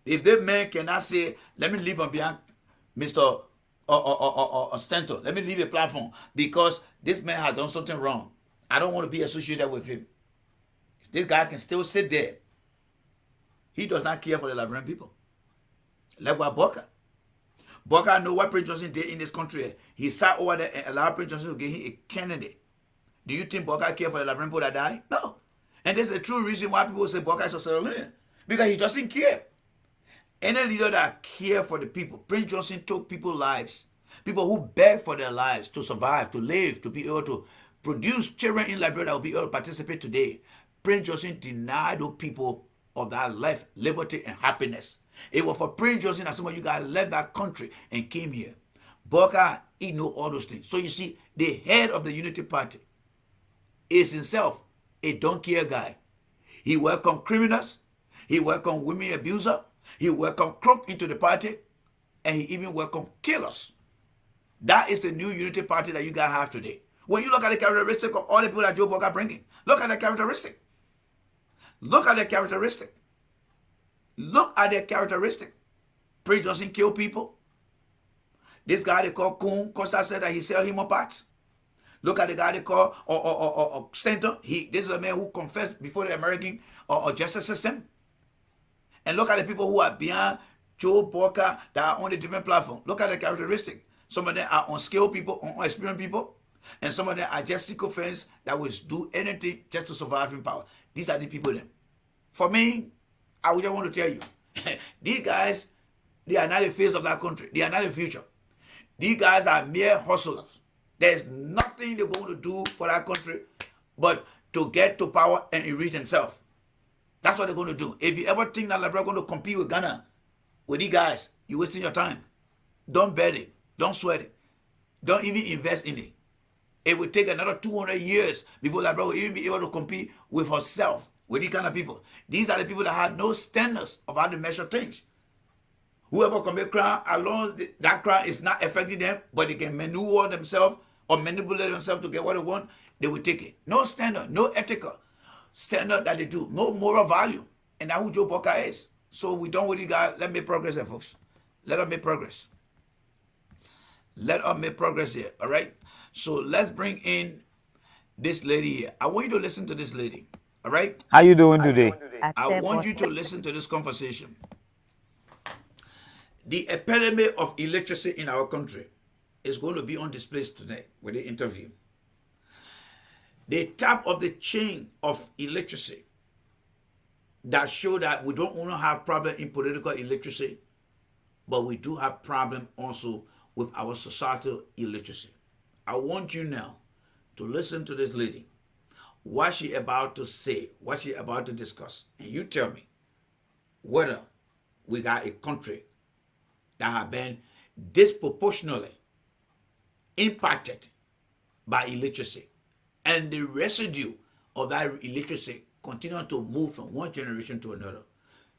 If that man cannot say, let me leave on behind Mr. Stanton, let me leave a platform because this man has done something wrong. I don't want to be associated with him. This guy can still sit there. He does not care for the Liberian people. Like what Boakai. Boakai know what Prince Johnson did in this country. He sat over there and allowed Prince Johnson to give him a candidate. Do you think Boakai care for the Liberian people that died? No. And there's a true reason why people say Boakai is a Sierra Leonean. Because he doesn't care. Any leader that care for the people. Prince Johnson took people's lives. People who beg for their lives to survive, to live, to be able to produce children in Liberia that will be able to participate today. Prince Johnson denied those people of that life, liberty, and happiness. It was for Prince Johnson that some of you guys left that country and came here. Boakai, he know all those things. So you see, the head of the Unity Party is himself a donkey guy. He welcomed criminals. He welcomed women abuser. He welcomed crook into the party. And he even welcomed killers. That is the new Unity Party that you guys have today. When you look at the characteristic of all the people that Joe Boakai bringing, look at the characteristic. Look at the characteristic. Look at the characteristic. Prince Johnson killed people. This guy they call Coon Costa said that he sell him parts. Look at the guy they call Stanton. This is a man who confessed before the American justice system. And look at the people who are beyond Joe Boakai that are on a different platform. Look at the characteristic. Some of them are unskilled people, unexperienced people. And some of them are just sycophants that will do anything just to survive in power. These are the people then. For me, I would just want to tell you, these guys, they are not the face of that country. They are not the future. These guys are mere hustlers. There's nothing they're going to do for that country but to get to power and enrich themselves. That's what they're going to do. If you ever think that Liberia is going to compete with Ghana, with these guys, you're wasting your time. Don't bet it. Don't sweat it. Don't even invest in it. It will take another 200 years before Liberia will even be able to compete with herself, with these kind of people. These are the people that have no standards of how to measure things. Whoever commit crime, alone that crime is not affecting them, but they can maneuver themselves or manipulate themselves to get what they want, they will take it. No standard, no ethical standard that they do, no moral value. And that's who Joe Boakai is. So we done with you guys. Let's make progress here, folks. Let us make progress. Let us make progress here, all right? So let's bring in this lady here. I want you to listen to this lady, all right? How you doing today? I want you to listen to this conversation. The epitome of illiteracy in our country is going to be on display today with the interview. The top of the chain of illiteracy that show that we don't only have problem in political illiteracy, but we do have problem also with our societal illiteracy. I want you now to listen to this lady, what she about to say, what she about to discuss, and you tell me whether we got a country that have been disproportionately impacted by illiteracy, and the residue of that illiteracy continue to move from one generation to another.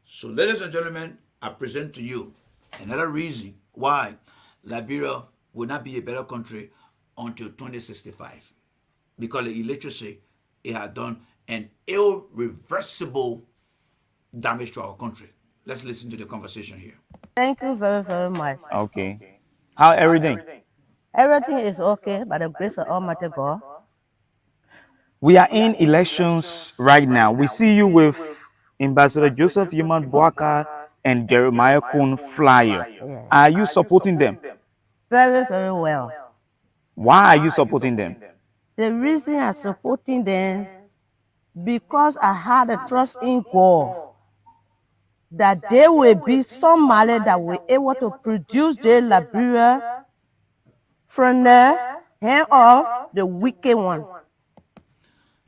So, ladies and gentlemen, I present to you another reason why Liberia will not be a better country until 2065. Because the illiteracy, it has done an irreversible damage to our country. Let's listen to the conversation here. Thank you very, very much. Okay. How everything? Everything is okay by the grace of Almighty God. We are in elections right now. We see you with Ambassador Joseph Yeman Boakai and Jeremiah Kuhn flyer. Yeah. Are you supporting them? Very, very well. Why are you supporting them? The reason I'm supporting them, because I had a trust in God that there will be somebody that will be able to produce the Liberia from the hand of the wicked one.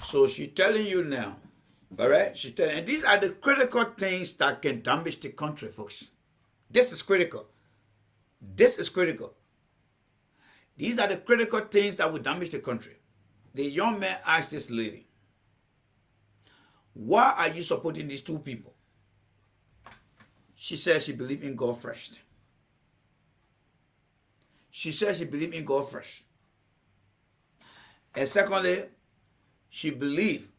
So she's telling you now, all right? She's telling, and these are the critical things that can damage the country, folks. This is critical. This is critical. These are the critical things that will damage the country. The young man asked this lady, why are you supporting these two people? She said she believed in God first. She said she believed in God first. And secondly, she believed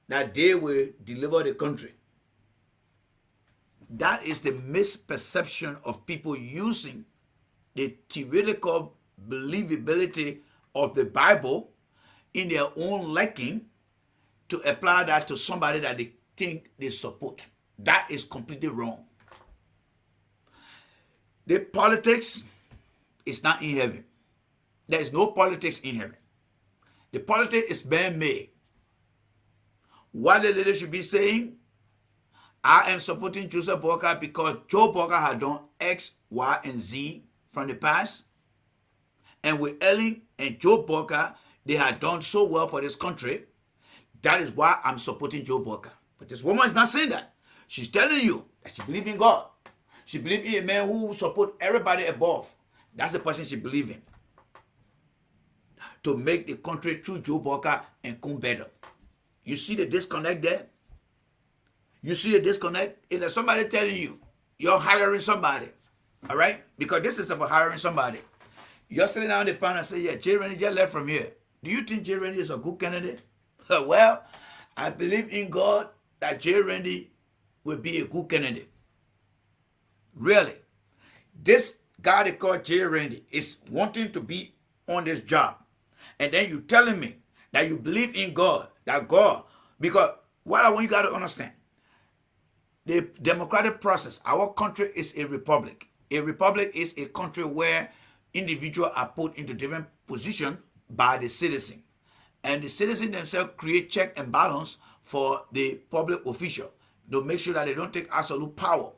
that they will deliver the country. That is the misperception of people using the theoretical believability of the Bible in their own liking to apply that to somebody that they think they support. That is completely wrong. The politics is not in heaven. There is no politics in heaven. The politics is man-made. What the lady should be saying, I am supporting Joseph Boakai because Joe Boakai had done X, Y, and Z from the past. And with Ellen and Joe Boakai, they had done so well for this country. That is why I'm supporting Joe Boakai. But this woman is not saying that. She's telling you that she believes in God. She believes in a man who support everybody above. That's the person she believes in. To make the country through Joe Boakai and come better. You see the disconnect there? You see the disconnect? If there's somebody telling you, you're hiring somebody, all right? Because this is about hiring somebody. You're sitting down the panel and say, yeah, Jay Rennie just left from here. Do you think Jay Rennie is a good candidate? Well, I believe in God that Jay Rennie will be a good candidate. Really. This guy they call Jay Rennie is wanting to be on this job. And then you telling me that you believe in God, that God, because what I want you guys to understand, the democratic process, our country is a republic. A republic is a country where individuals are put into different positions by the citizen. And the citizen themselves create check and balance for the public official to make sure that they don't take absolute power.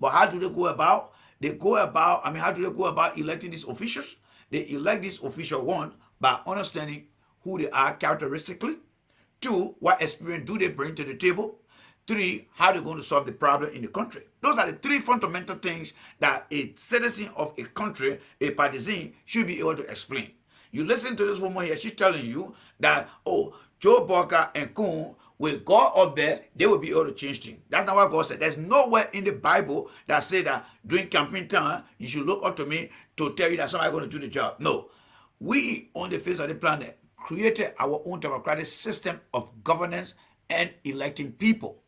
But how do they go about? How do they go about electing these officials? They elect these officials, one, by understanding who they are characteristically. Two, what experience do they bring to the table? Three, how they're going to solve the problem in the country. Those are the three fundamental things that a citizen of a country, a partisan, should be able to explain. You listen to this woman here, she's telling you that, oh, Joe Boakai and Kun will go up there, they will be able to change things. That's not what God said. There's nowhere in the Bible that says that during campaign time, you should look up to me to tell you that somebody's going to do the job. No. We, on the face of the planet, created our own democratic system of governance and electing people.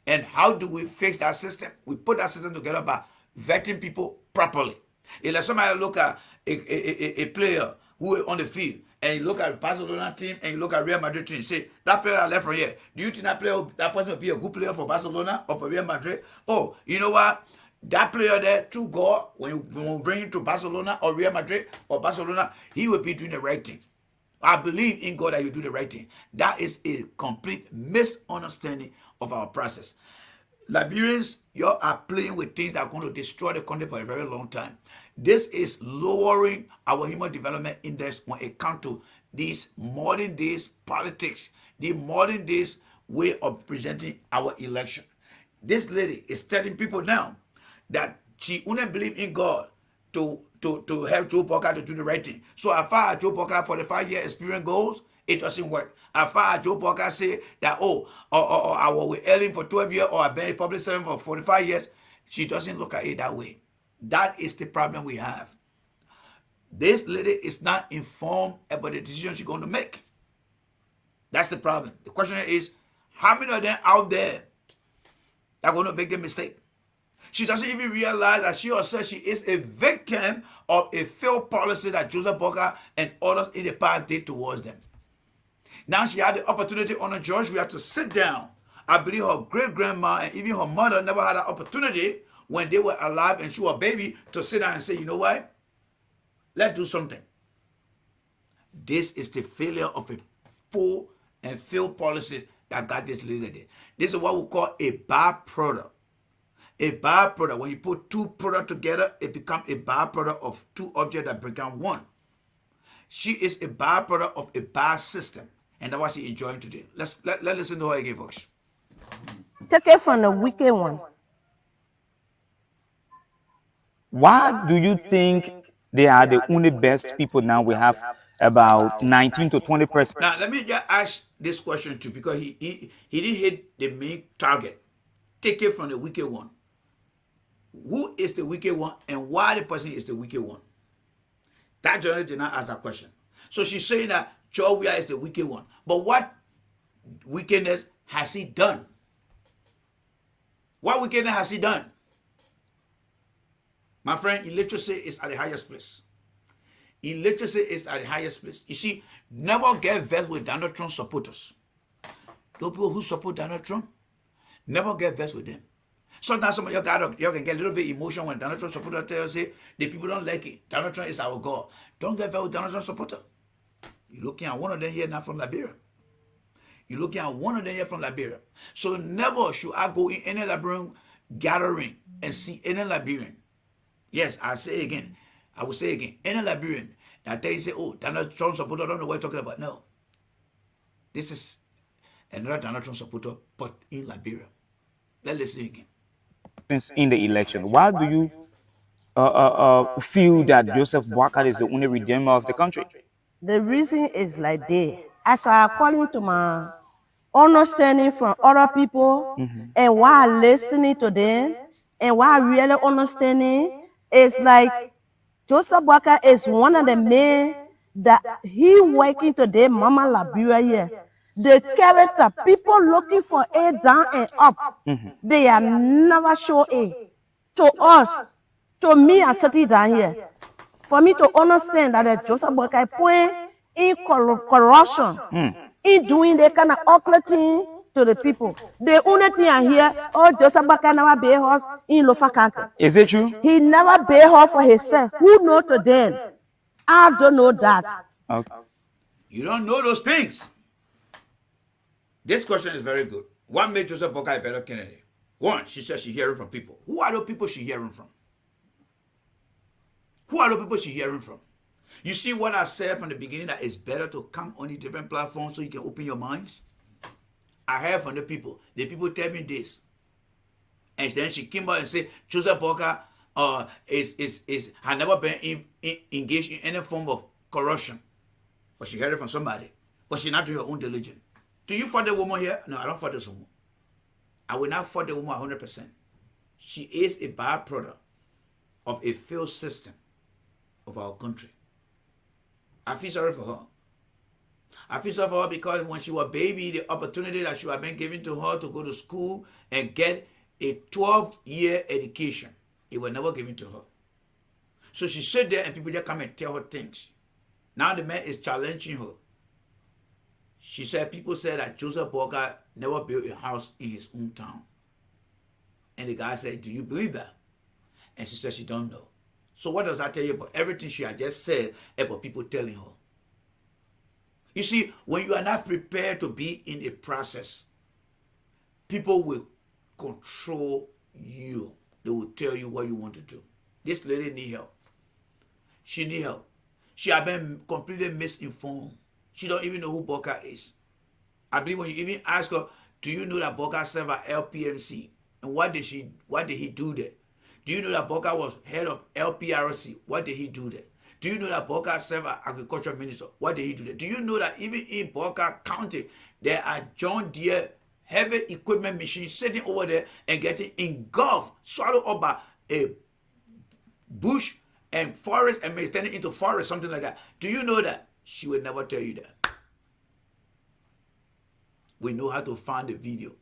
And how do we fix that system? We put that system together by vetting people properly. If like somebody look at a player who is on the field, and you look at the Barcelona team and you look at Real Madrid team, say, that player that left from here, do you think that person will be a good player for Barcelona or for Real Madrid? Oh, you know what? That player there, through God, when we bring him to Barcelona or Real Madrid or Barcelona, he will be doing the right thing. I believe in God that you do the right thing. That is a complete misunderstanding of our process. Liberians, you are playing with things that are going to destroy the country for a very long time. This is lowering our human development index when it comes to these modern days politics, the modern days way of presenting our election. This lady is telling people now that she wouldn't believe in God to help Joe Boakai to do the right thing. So as far as Joe Boakai 45-year experience goes, it doesn't work. As far as Joe Boakai say that, I was with Ellen for 12 years or I've been in public service for 45 years, she doesn't look at it that way. That is the problem we have. This lady is not informed about the decision she's going to make. That's the problem. The question is, how many of them out there are going to make the mistake? She doesn't even realize that she herself, she is a victim of a failed policy that Joseph Boakai and others in the past did towards them. Now she had the opportunity on a judge. We have to sit down. I believe her great-grandma and even her mother never had an opportunity when they were alive and she was a baby to sit down and say, you know what? Let's do something. This is the failure of a poor and failed policy that got this lady there. This is what we call a byproduct. A byproduct. When you put two products together, it becomes a byproduct of two objects that become one. She is a byproduct of a bad system. And that's what she's enjoying today. Let's listen to her again, folks. Take it from the wicked one. Why do you think they are the only best people now? We have about 19 to 20%. Now, let me just ask this question too, because he didn't hit the main target. Take it from the wicked one. Who is the wicked one and why the person is the wicked one? That journalist did not ask that question. So she's saying that Joe Wea is the wicked one. But what wickedness has he done? What wickedness has he done? My friend, illiteracy is at the highest place. Illiteracy is at the highest place. You see, never get vexed with Donald Trump supporters. Those people who support Donald Trump, never get vexed with them. Sometimes some of you can get a little bit emotional when Donald Trump supporters tell you, say, the people don't like it. Donald Trump is our God. Don't get vexed with Donald Trump supporter. You're looking at one of them here now from Liberia. You're looking at one of them here from Liberia. So never should I go in any Liberian gathering and see any Liberian. Yes, I say again. I will say again. Any Liberian that tell you say, oh, Donald Trump supporter, I don't know what you're talking about. No. This is another Donald Trump supporter, but in Liberia. Let's listen again. Since in the election, why do you feel that Joseph Boakai is the only redeemer of the country? The reason is like this. As I according to my understanding from other people and while listening to them and while really understanding, it's like Joseph Walker is one of the men that he working today, Mama Liberia here. The character, people looking for it down and up, they are never show it. To us, to me, I'm sitting down here. For me to understand that the Joseph Walker point in corruption, in doing that kind of ugly thing to the people. The only thing I hear, oh, Joseph Walker never pay us in Lofa County. Is it true? He never pay her for himself. Who know to them? I don't know that. Okay. You don't know those things. This question is very good. What made Joseph Boakai a better candidate? One, she said she hearing from people. Who are the people she hearing from? Who are the people she hearing from? You see what I said from the beginning, that it's better to come on a different platform so you can open your minds? I heard from the people. The people tell me this. And then she came out and said, Joseph Boakai had never been engaged in any form of corruption. But she heard it from somebody. But she's not doing her own diligence. Do you fault the woman here? No, I don't fault this woman. I will not fault the woman 100%. She is a byproduct of a failed system of our country. I feel sorry for her. I feel sorry for her because when she was a baby, the opportunity that should have been given to her to go to school and get a 12-year education, it was never given to her. So she sat there and people just come and tell her things. Now the man is challenging her. She said, people said that Joseph Boakai never built a house in his own town. And the guy said, do you believe that? And she said she don't know. So what does that tell you about everything she had just said about people telling her? You see, when you are not prepared to be in a process, people will control you. They will tell you what you want to do. This lady need help. She need help. She had been completely misinformed. She don't even know who Boakai is. I believe when you even ask her, do you know that Boakai served at LPMC? And what did he do there? Do you know that Boakai was head of LPRC? What did he do there? Do you know that Boakai served as agriculture minister? What did he do there? Do you know that even in Boakai County, there are John Deere heavy equipment machines sitting over there and getting engulfed, swallowed up by a bush and forest and extending into forest, something like that? Do you know that? She would never tell you that. We know how to find the video.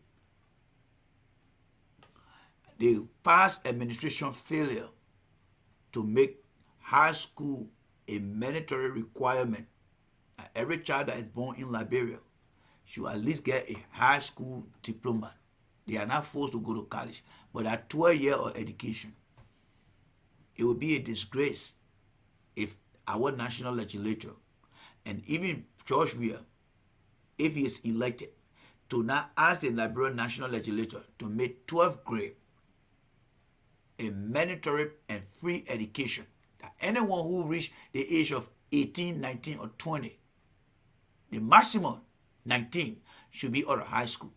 The past administration failure to make high school a mandatory requirement. Every child that is born in Liberia should at least get a high school diploma. They are not forced to go to college, but at 12 years of education. It would be a disgrace if our national legislature and even George Weah, if he is elected, to not ask the Liberian National Legislature to make 12th grade a mandatory and free education. That anyone who reach the age of 18, 19, or 20, the maximum 19, should be out of high school.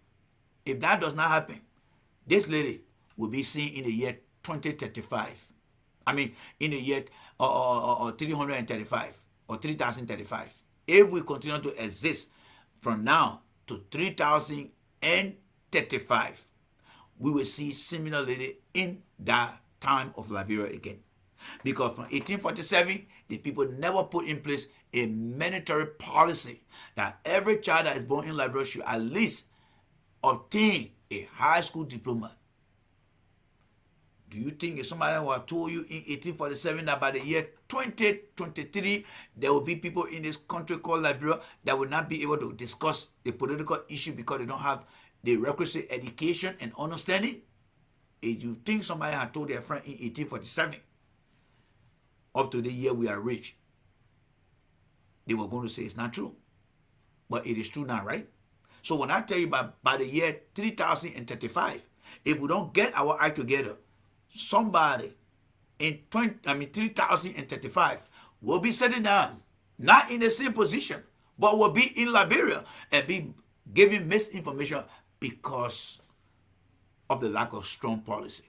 If that does not happen, this lady will be seen in the year 2035. I mean, in the year 335 or 3035. If we continue to exist from now to 3035, we will see similar lady in that time of Liberia again. Because from 1847, the people never put in place a mandatory policy that every child that is born in Liberia should at least obtain a high school diploma. Do you think if somebody would have told you in 1847 that by the year 2023, there will be people in this country called Liberia that will not be able to discuss the political issue because they don't have the requisite education and understanding? If you think somebody had told their friend in 1847, up to the year we are rich, they were going to say it's not true. But it is true now, right? So when I tell you by the year 3035, if we don't get our act together, somebody in 3035 will be sitting down, not in the same position, but will be in Liberia and be giving misinformation because of the lack of strong policy.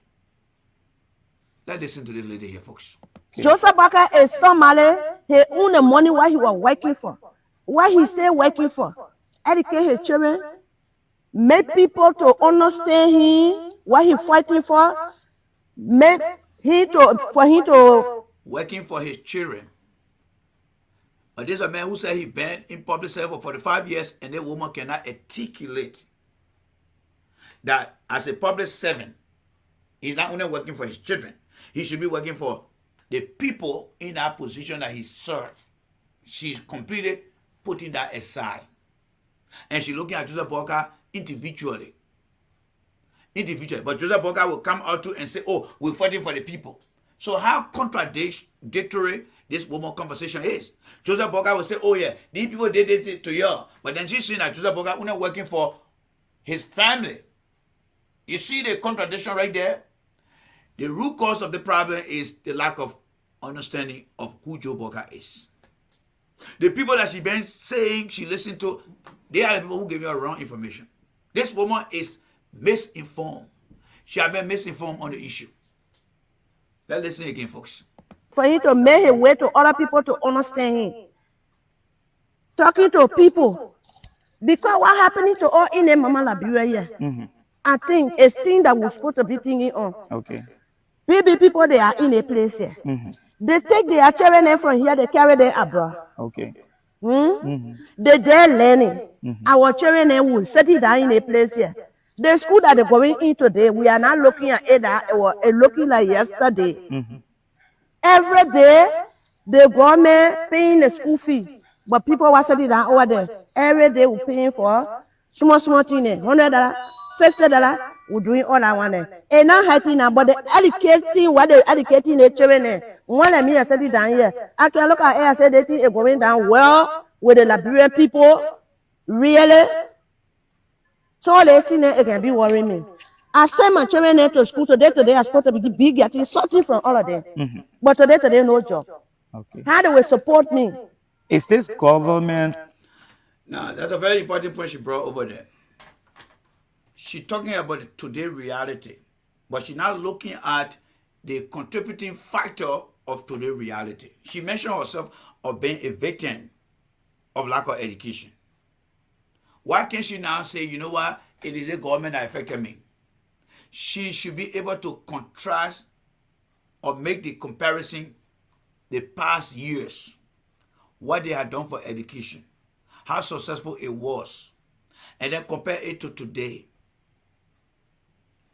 Let's listen to this lady here, folks. Joseph Boakai is somebody, he owned the money what he was working for. What he still working for. Educate his children, make people to understand him, what he fighting for, make for him to Working for his children. But there's a man who said he been in public service for 45 years and that woman cannot articulate that as a public servant, he's not only working for his children, he should be working for the people in that position that he serves. She's completely putting that aside. And she's looking at Joseph Boakai individually. But Joseph Boakai will come out too and say, oh, we're fighting for the people. So how contradictory this woman conversation is. Joseph Boakai will say, oh yeah, these people did this to you. But then she's saying that Joseph Boakai is not working for his family. You see the contradiction right there? The root cause of the problem is the lack of understanding of who Joe Boakai is. The people that she been saying she listened to, they are the people who give you wrong information. This woman is misinformed. She has been misinformed on the issue. Let's listen again, folks. for him to make his way to other people to understand him. Talking to people. Because what happening to all in a Mama Liberia here, I think it's thing that we're supposed to be thinking on. Okay. Maybe people they are in a place here. They take their children from here, they carry them abroad. Okay. They there learning. Our children will settle down in a place here. The school that they're going in today, we are not looking at it or looking like yesterday. Every day, the government paying the school fee, but people were sitting down over there. Every day we paying for small thing, $100, $50. We're doing all that one. And not helping now, but the educating what they educating the children. One of me I said it down here. I can look at it and say they think it's going down well with the Liberian people. Really? So they see it can be worrying me. I send my children to school today. I'm supposed to be big getting something from all of them. But today no job. Okay. How do we support me? Is this government? Now, that's a very important point she brought over there. She's talking about the today reality, but she's not looking at the contributing factor of today reality. She mentioned herself of being a victim of lack of education. Why can't she now say, you know what, it is the government that affected me? She should be able to contrast or make the comparison the past years, what they had done for education, how successful it was, and then compare it to today.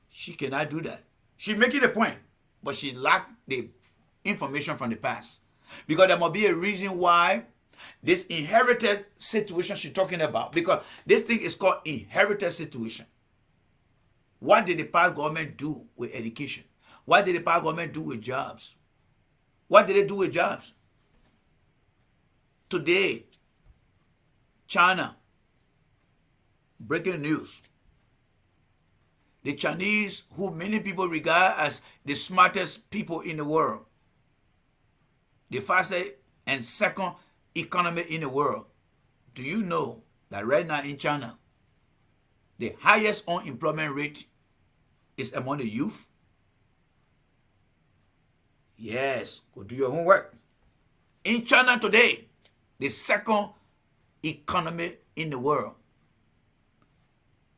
She cannot do that. She's making a point, but she lacked the information from the past. Because there must be a reason why this inherited situation she's talking about, because this thing is called inherited situation. What did the past government do with education? What did the past government do with jobs? What did they do with jobs? Today, China, breaking news. The Chinese, who many people regard as the smartest people in the world, the fastest and second economy in the world. Do you know that right now in China, the highest unemployment rate is among the youth? Yes, go do your homework. In China today, the second economy in the world,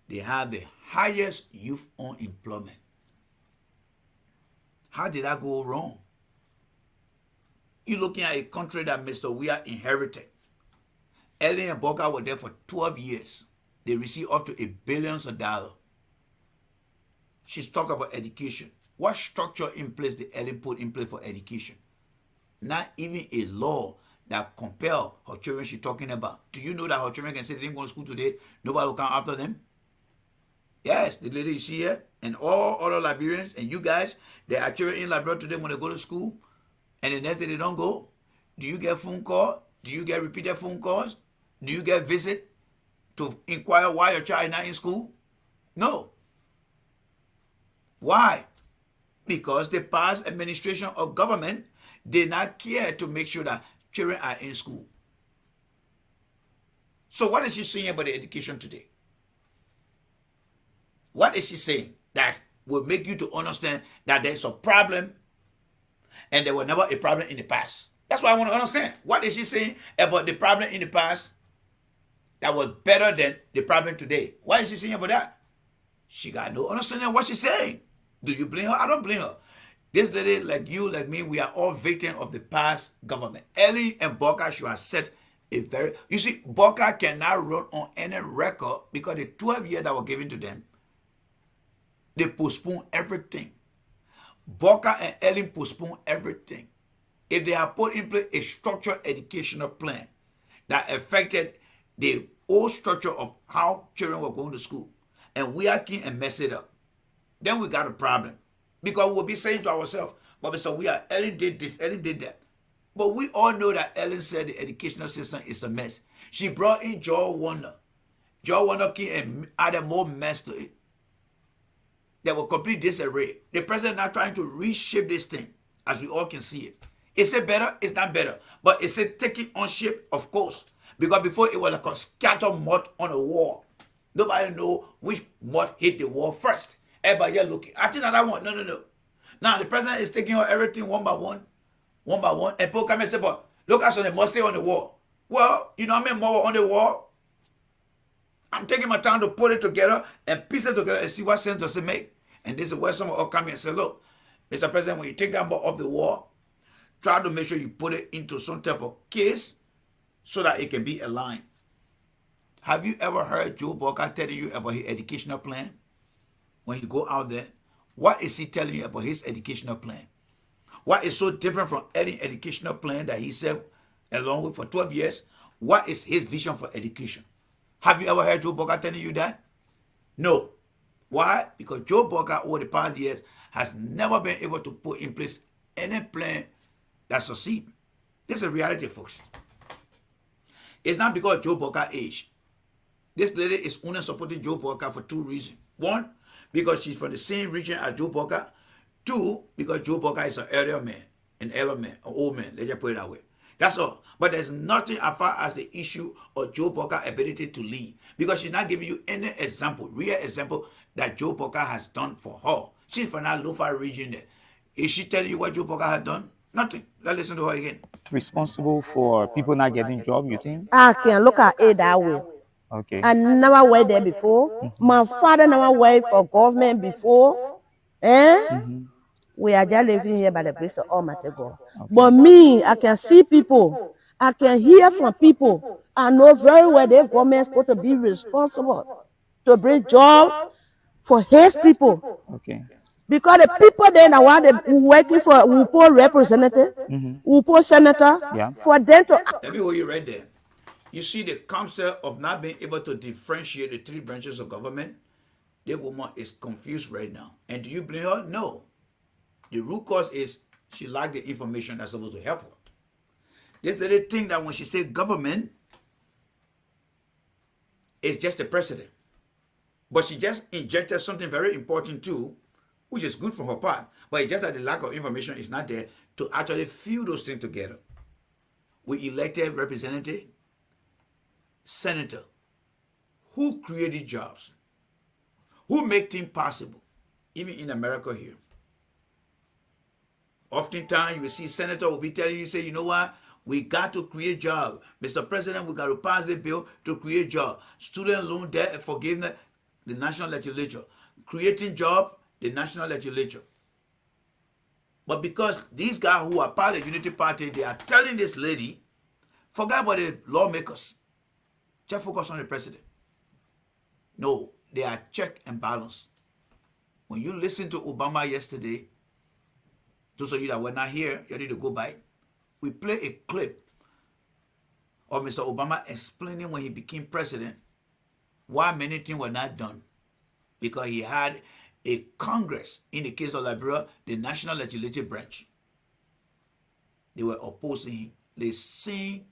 they have the highest youth unemployment. How did that go wrong? You're looking at a country that Mr. Weah inherited. Ellen and Boakai were there for 12 years. They received up to $1 billion. She's talking about education. What structure in place did Ellen put in place for education? Not even a law that compel her children she's talking about. Do you know that her children can say they didn't go to school today, nobody will come after them? Yes, the lady you see here, and all other Liberians, and you guys, there are children in Liberia today when they go to school, and the next day they don't go. Do you get phone call? Do you get repeated phone calls? Do you get visit to inquire why your child is not in school? No. Why? Because the past administration of government did not care to make sure that children are in school. So what is she saying about the education today? What is she saying that will make you to understand that there's a problem and there was never a problem in the past? That's what I want to understand. What is she saying about the problem in the past that was better than the problem today? What is she saying about that? She got no understanding of what she's saying. Do you blame her? I don't blame her. This lady, like you, like me, we are all victims of the past government. Ellen and Boakai should have set a very... You see, Boakai cannot run on any record because the 12 years that were given to them, they postponed everything. Boakai and Ellen postponed everything. If they have put in place a structured educational plan that affected the old structure of how children were going to school, and we are keen and mess it up, then we got a problem. Because we'll be saying to ourselves, but Mr. Ellen did this, Ellen did that. But we all know that Ellen said the educational system is a mess. She brought in Joe Warner. Joe Warner came and added more mess to it. They were complete disarray. The president now trying to reshape this thing, as we all can see it. Is it better? It's not better. But is it taking on shape? Of course. Because before it was like a scattered mud on a wall. Nobody know which mud hit the wall first. Everybody just looking. I think that one. No. Now the president is taking out everything one by one. And people come and say, but look at the mud stay on the wall. Well, you know how many more on the wall? I'm taking my time to put it together and piece it together and see what sense does it make. And this is where someone will come and say, look, Mr. President, when you take that mud off the wall, try to make sure you put it into some type of case so that it can be aligned. Have you ever heard Joe Boakai telling you about his educational plan? When you go out there, what is he telling you about his educational plan? What is so different from any educational plan that he said along with for 12 years? What is his vision for education? Have you ever heard Joe Boakai telling you that? No. Why? Because Joe Boakai over the past years has never been able to put in place any plan that succeeds. This is a reality, folks. It's not because Joe Boakai aged. This lady is only supporting Joe Boakai for two reasons. One, because she's from the same region as Joe Boakai. Two, because Joe Boakai is an elder man, an old man. Let's just put it that way. That's all. But there's nothing as far as the issue of Joe Boakai's ability to lead. Because she's not giving you any example, real example, that Joe Boakai has done for her. She's from that low-far region there. Is she telling you what Joe Boakai has done? Nothing. Let's listen to her again. Responsible for people not getting job, you think? I can look at it that way. Okay. I never worked there before. My father never worked for government before. We are just living here by the grace of Almighty God. But me, I can see people. I can hear from people. I know very well the government is supposed to be responsible to bring jobs for his people. Okay. Because the people there now are working for Upo representative, Upo senator, for them to... Let me hold you right there. You see the concept of not being able to differentiate the three branches of government? The woman is confused right now. And do you blame her? No. The root cause is she lacked the information that's supposed to help her. This lady think that when she say government, it's just the president. But she just injected something very important too, which is good for her part. But it's just that the lack of information is not there to actually fuse those things together. We elected representative, senator, who created jobs, who make things possible, even in America here. Oftentimes you will see senator will be telling you, say, you know what, we got to create jobs. Mr. President, we got to pass a bill to create jobs. Student loan debt forgiveness, the national legislature. Creating jobs, the national legislature. But because these guys who are part of the Unity Party, they are telling this lady, forget about the lawmakers. Just focus on the president. No, they are check and balance. When you listen to Obama yesterday, those of you that were not here, you need to go back. We play a clip of Mr. Obama explaining when he became president why many things were not done. Because he had a Congress, in the case of Liberia, the National Legislative Branch. They were opposing him. The same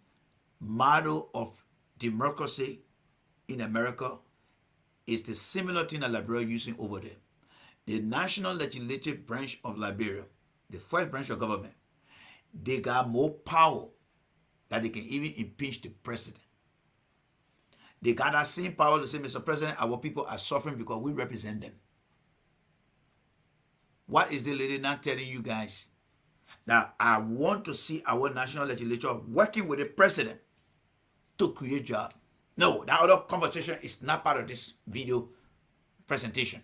model of democracy in America is the similar thing that Liberia using over there. The National Legislative Branch of Liberia, the first branch of government, they got more power that they can even impeach the president. They got that same power to say, Mr. President, our people are suffering because we represent them. What is the lady not telling you guys? That I want to see our national legislature working with the president to create jobs. No, that other conversation is not part of this video presentation.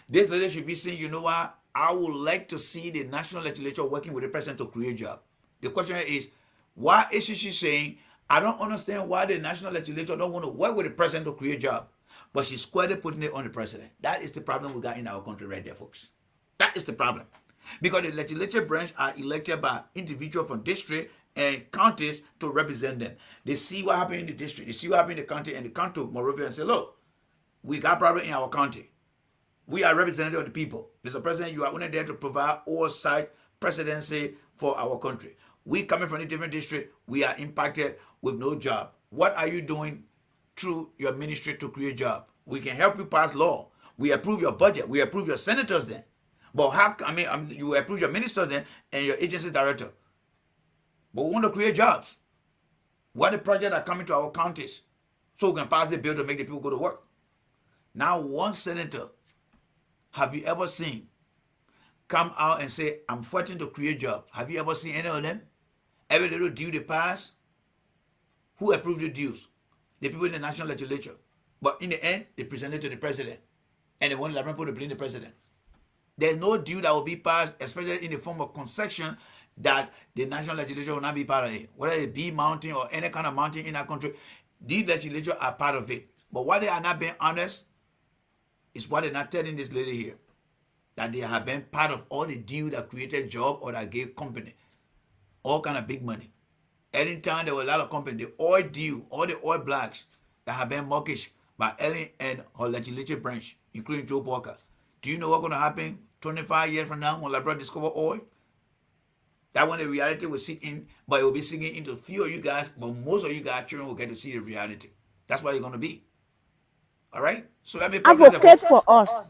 This lady should be saying, you know what? I would like to see the national legislature working with the president to create jobs. The question is, why is she saying, I don't understand why the national legislature don't want to work with the president to create jobs, but she's squarely putting it on the president. That is the problem we got in our country right there, folks. That is the problem. Because the legislative branch are elected by individuals from district and counties to represent them. They see what happened in the district, they see what happened in the county, and they come to Monrovia and say, look, we got problem in our county. We are representative of the people. Mr. President, you are only there to provide oversight presidency for our country. We coming from a different district, we are impacted with no job. What are you doing through your ministry to create job? We can help you pass law. We approve your budget. We approve your senators then. But how, you approve your ministers then and your agency director. But we want to create jobs. What the projects are coming to our counties so we can pass the bill to make the people go to work. Now one senator, have you ever seen, come out and say, I'm fighting to create jobs? Have you ever seen any of them? Every little deal they pass, who approved the deals? The people in the national legislature. But in the end, they presented to the president. And they want to put to blame the president. There's no deal that will be passed, especially in the form of concession, that the national legislature will not be part of it. Whether it be mountain or any kind of mountain in our country, these legislatures are part of it. But why they are not being honest is what they're not telling this lady here. That they have been part of all the deal that created job or that gave company all kind of big money. Anytime there were a lot of companies, the oil deal, all the oil blocks that have been mortgaged by Ellen and her legislative branch, including Joe Boakai. Do you know what's going to happen 25 years from now when Liberia discover oil? That when the reality will sink in, but it will be sinking into few of you guys, but most of you guys children will get to see the reality. That's what you're going to be. All right? So let me advocate for us.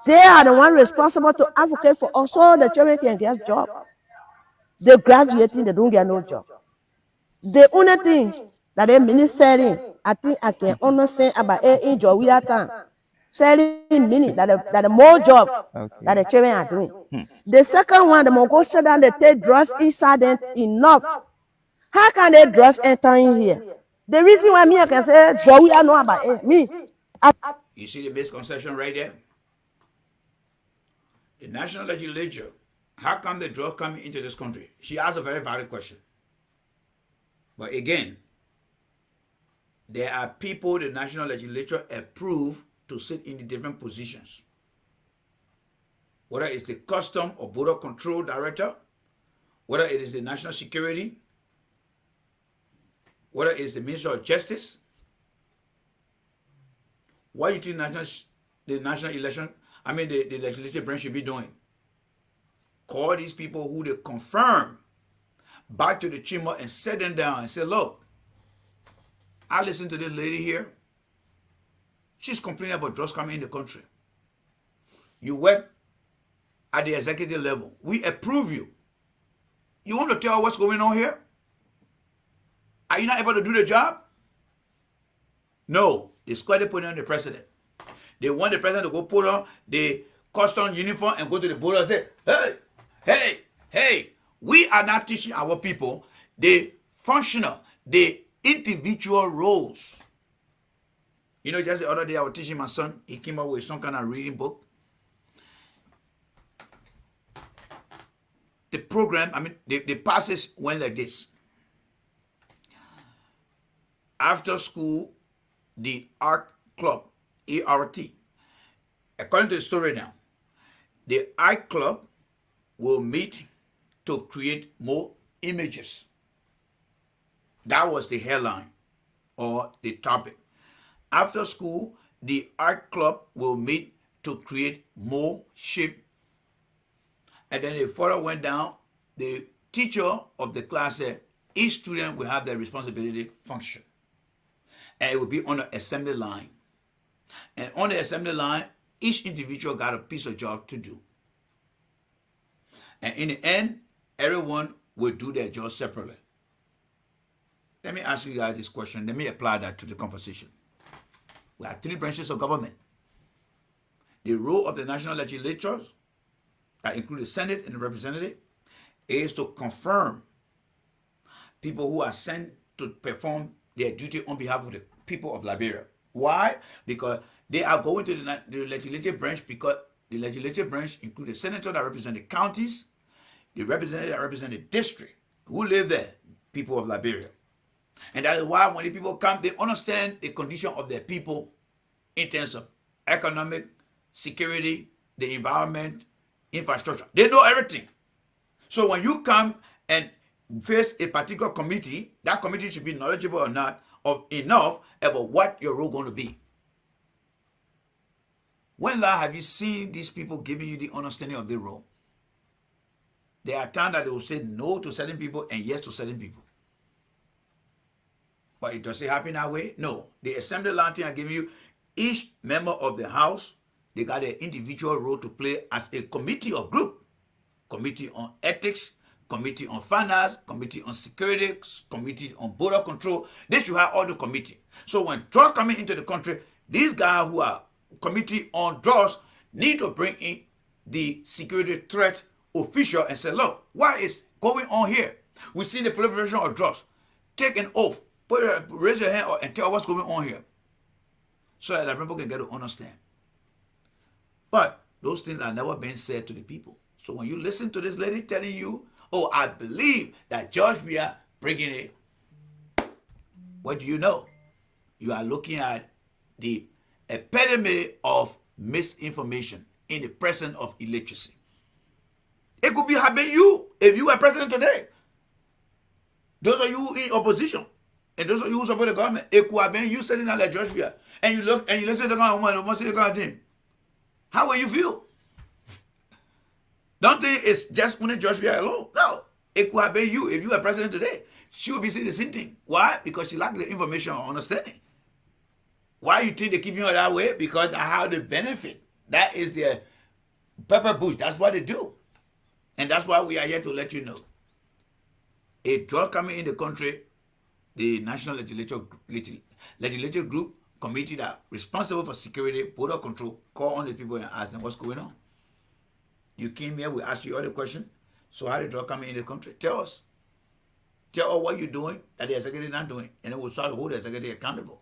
They are the one responsible to advocate for us so the children can get job. They graduating, they don't get no job. The only thing that they mean selling, I think I can understand about in Jowia town. Selling meaning that the more job that the children are doing. The second one, the more go sit down, they take drugs inside them enough. How can they drugs enter in here? The reason why me I can say Jowia know about it, me. You see the misconception right there? The national legislature, how come the drug coming into this country? She asked a very valid question. But again, there are people the national legislature approve to sit in the different positions. Whether it's the custom or border control director, whether it is the national security, whether it's the minister of justice. What do you think the national election, the legislative branch should be doing? Call these people who they confirm back to the chamber and sit them down and say, look, I listened to this lady here. She's complaining about drugs coming in the country. You work at the executive level. We approve you. You want to tell what's going on here? Are you not able to do the job? No. They squarely put on the president. They want the president to go put on the custom uniform and go to the border and say, hey, we are not teaching our people the functional, the individual roles. You know, just the other day I was teaching my son, he came up with some kind of reading book. The program, the passes went like this. After school, the art club, A-R-T. According to the story now, the art club will meet to create more images. That was the headline or the topic. After school, the art club will meet to create more shape. And then it further went down. The teacher of the class said, each student will have their responsibility function. and it will be on the assembly line. And on the assembly line, each individual got a piece of job to do. And in the end, everyone will do their job separately. Let me ask you guys this question. Let me apply that to the conversation. We have 3 branches of government. The role of the national legislatures, that include the Senate and the representative, is to confirm people who are sent to perform their duty on behalf of the people of Liberia. Why? Because they are going to the legislative branch, because the legislative branch includes the senator that represent the counties, the representative that represent the district, who live there, people of Liberia. And that is why when the people come, they understand the condition of their people in terms of economic, security, the environment, infrastructure. They know everything. So when you come and face a particular committee, that committee should be knowledgeable or not of enough about what your role going to be. When last have you seen these people giving you the understanding of their role? There are times that they will say no to certain people and yes to certain people. But it does it happen that way? No. The assembly line thing I give you, each member of the house, they got an individual role to play as a committee or group. Committee on ethics, committee on finance, committee on security, committee on border control. They should have all the committee. So when drugs coming into the country, these guys who are committee on drugs need to bring in the security threat official and say, look, what is going on here? We see the proliferation of drugs. Take an oath. Raise your hand and tell what's going on here, so that people can get to understand. But those things are never been said to the people. So when you listen to this lady telling you, oh, I believe that George we are bringing it, what do you know? You are looking at the epitome of misinformation in the presence of illiteracy. It could be happening you if you were president today. Those of you in opposition, and those of you who support the government, it could have been you sitting down like George Weah, and you look and you listen to the kind of thing. How will you feel? Don't think it's just only George Weah alone. No. It could have been you if you were president today. She would be saying the same thing. Why? Because she lacked the information or understanding. Why you think they keep you that way? Because that's how they benefit. That is their pepper bush. That's what they do. And that's why we are here to let you know. A drug coming in the country, the National Legislative Group Committee that responsible for security, border control, call on these people and ask them what's going on. You came here, we asked you all the questions. So how did drug come in the country? Tell us. Tell us what you're doing that the executive not doing, and then we'll start to hold the executive accountable.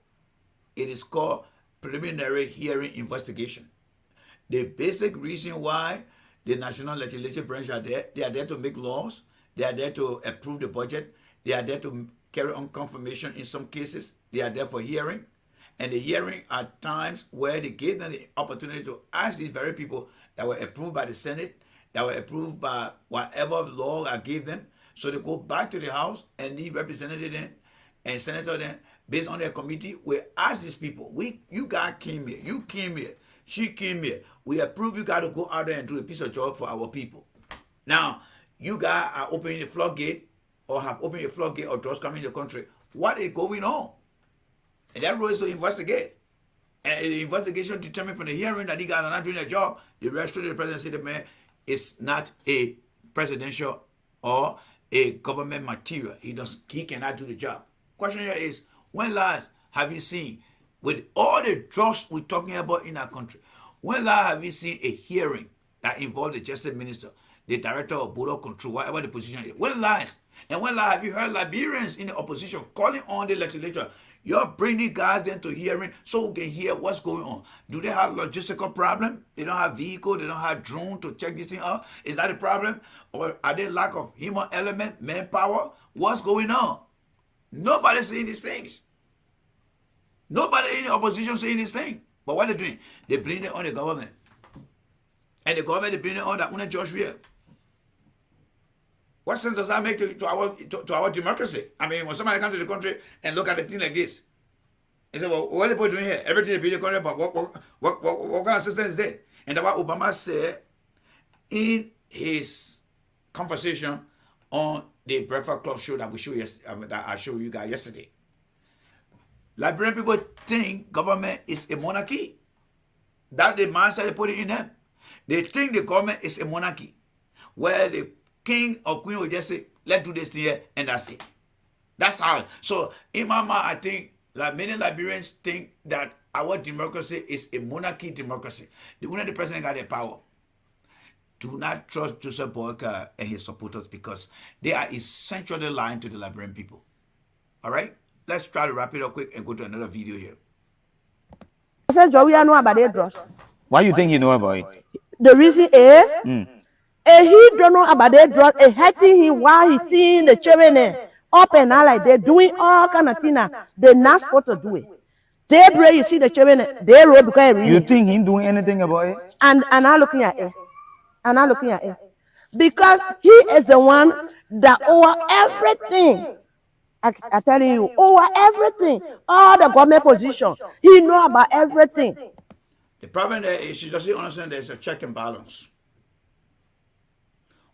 It is called preliminary hearing investigation. The basic reason why the National Legislative Branch are there, they are there to make laws, they are there to approve the budget, they are there to carry on confirmation in some cases, they are there for hearing. And the hearing are times where they gave them the opportunity to ask these very people that were approved by the Senate, that were approved by whatever law I gave them. So they go back to the House and the representative then and senator then, based on their committee, we ask these people, you guys came here, you came here, she came here. We approve you got to go out there and do a piece of job for our people. Now, you guys are opening the floodgate or have opened the floodgate of drugs coming in the country. What is going on? And that role is to investigate. And the investigation determined from the hearing that these guys are not doing their job, the rest of the president said, man, it's not a presidential or a government material. He cannot do the job. Question here is, when last have you seen, with all the drugs we're talking about in our country, when last have you seen a hearing that involved the justice minister, the director of border control, whatever the position is? When last? And when last have you heard Liberians in the opposition calling on the legislature, you're bringing guys then to hearing so we can hear what's going on? Do they have logistical problem? They don't have vehicle, they don't have drone to check this thing out? Is that a problem? Or are they lack of human element, manpower? What's going on? Nobody's saying these things. Nobody in the opposition saying this thing. But what they're doing, they blame it on the government. And the government, they blame it on that under George Weah. What sense does that make to our democracy? I mean, when somebody comes to the country and look at a thing like this, they say, well, what are people doing here? Everything they build the country, but what kind of system is there? And that's what Obama said in his conversation on the Breakfast Club show that I showed you guys yesterday. Liberian people think government is a monarchy. That the mindset they put it in them. They think the government is a monarchy, where the king or queen will just say, let's do this here, and that's it. That's how. So in my mind, I think like many Liberians think that our democracy is a monarchy democracy. The only the president got the power. Do not trust Joseph Boakai and his supporters because they are essentially lying to the Liberian people. All right? Let's try to wrap it up quick and go to another video here. I said, Joe, we know about the drugs. Why you think you know about it? The reason is, he don't know about the drugs, and hurting him while he seeing the children up and out like they're doing all kind of things. They're not supposed to do it. They pray, you see the children, they roll because You think he doing anything about it? and I'm looking at it. And I'm looking at it. Because he is the one that over everything. I telling you, over everything, all the government position, he know about everything. The problem there is she doesn't understand there's a check and balance.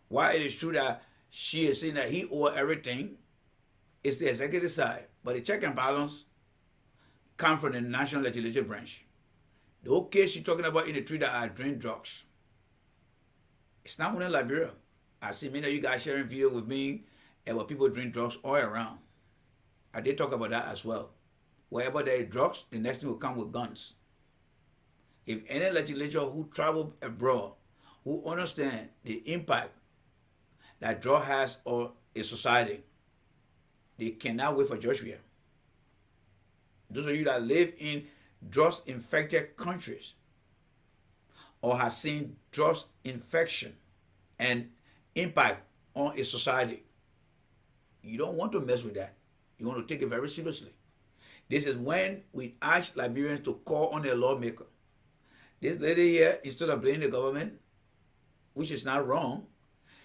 Why it is true that she is saying that he owe everything, it's the executive side. But the check and balance come from the national legislative branch. The whole case she's talking about in the three that are doing drugs. It's not only Liberia. I see many of you guys sharing video with me about people drink drugs all around. I did talk about that as well. Wherever there is drugs, the next thing will come with guns. If any legislature who travel abroad, who understand the impact that drug has on a society, they cannot wait for judgment. Those of you that live in drugs-infected countries or have seen drugs infection and impact on a society, you don't want to mess with that. You want to take it very seriously. This is when we ask Liberians to call on their lawmaker. This lady here, instead of blaming the government, which is not wrong,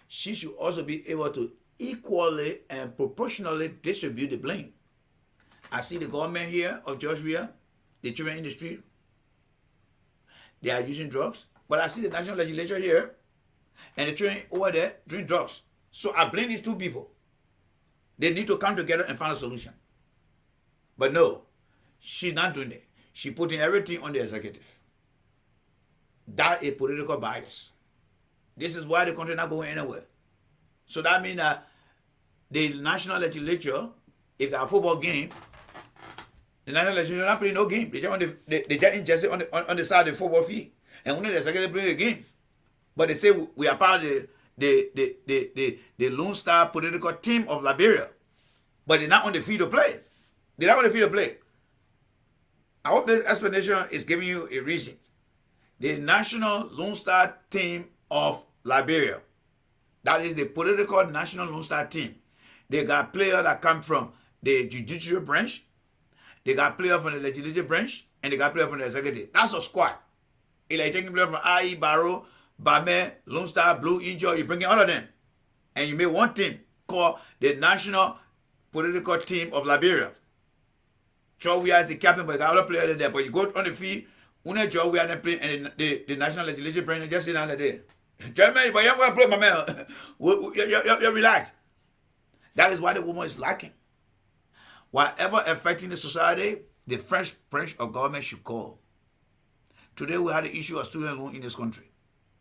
she should also be able to equally and proportionally distribute the blame. I see the government here of Georgia, the children in the street, they are using drugs. But I see the national legislature here, and the children over there drink drugs. So I blame these two people. They need to come together and find a solution. But no, she's not doing it. She's putting everything on the executive. That is political bias. This is why the country not going anywhere. So that means that the national legislature, if they have a football game, the national legislature not playing no game. They just in Jersey on the side of the football field. And only the executive play the game. But they say we are part of the Lone Star political team of Liberia. But they're not on the field to play. They're not on the field to play. I hope this explanation is giving you a reason. The National Lone Star team of Liberia, that is the political National Lone Star team. They got players that come from the judicial branch, they got players from the legislative branch, and they got players from the executive. That's a squad. It's like taking players from IE, Barrow, Bame, Lone Star, Blue, Angel, you bring in all of them. And you make one team called the National Political Team of Liberia. Joe we are the captain, but you got other players there. But you go on the field, Joe we are playing, and the National Legislative Branch just sit down there. Jeremy, but you're going to play, my man. You're relaxed. That is why the woman is lacking. Whatever affecting the society, the French branch of government should call. Today we had the issue of student loan in this country.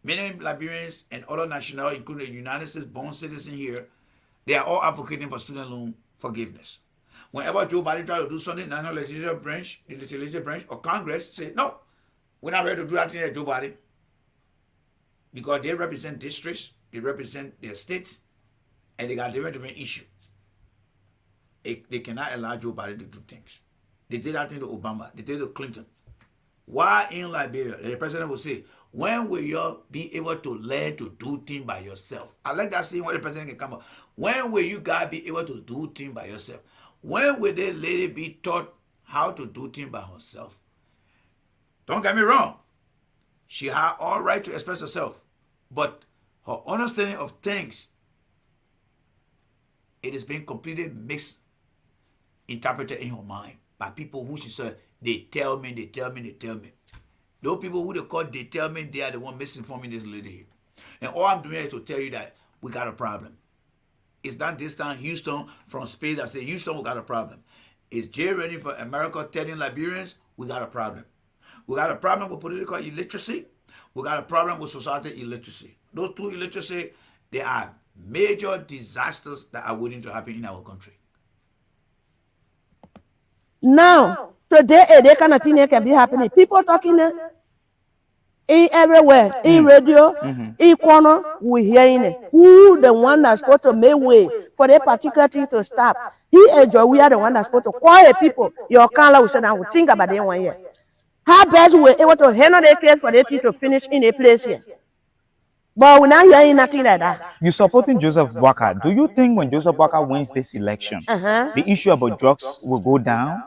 Many Liberians and other nationals, including the United States born citizens here, they are all advocating for student loan forgiveness. Whenever Joe Biden tries to do something, the national legislative branch, the legislative branch, or Congress say, no, we're not ready to do that thing at Joe Biden. Because they represent districts, they represent their states, and they got different issues. They cannot allow Joe Biden to do things. They did that thing to Obama, they did it to Clinton. Why in Liberia, the president will say, when will you be able to learn to do things by yourself? I like that saying when the president can come up. When will you guys be able to do things by yourself? When will the lady be taught how to do things by herself? Don't get me wrong. She had all right to express herself. But her understanding of things, it is being completely misinterpreted in her mind by people who she said, they tell me. Those people who they call they tell me, they are the one misinforming this lady here. And all I'm doing is to tell you that we got a problem. It's not this time Houston from space that say Houston we got a problem. Is Jay ready for America telling Liberians we got a problem? We got a problem with political illiteracy. We got a problem with society illiteracy. Those two illiteracy, they are major disasters that are waiting to happen in our country. Now, today, that kind of thing can be happening. People talking in everywhere, in radio, in corner, we hearing it. Who the one that's supposed to make way for that particular thing to stop? He enjoy. We are the one that's supposed to quiet people. Your color will sit down. We think about it 1 year. How best we able to handle the case for that thing to finish in a place here? But we're not hearing nothing like that. You supporting Joseph Boakai. Do you think when Joseph Boakai wins this election, the issue about drugs will go down?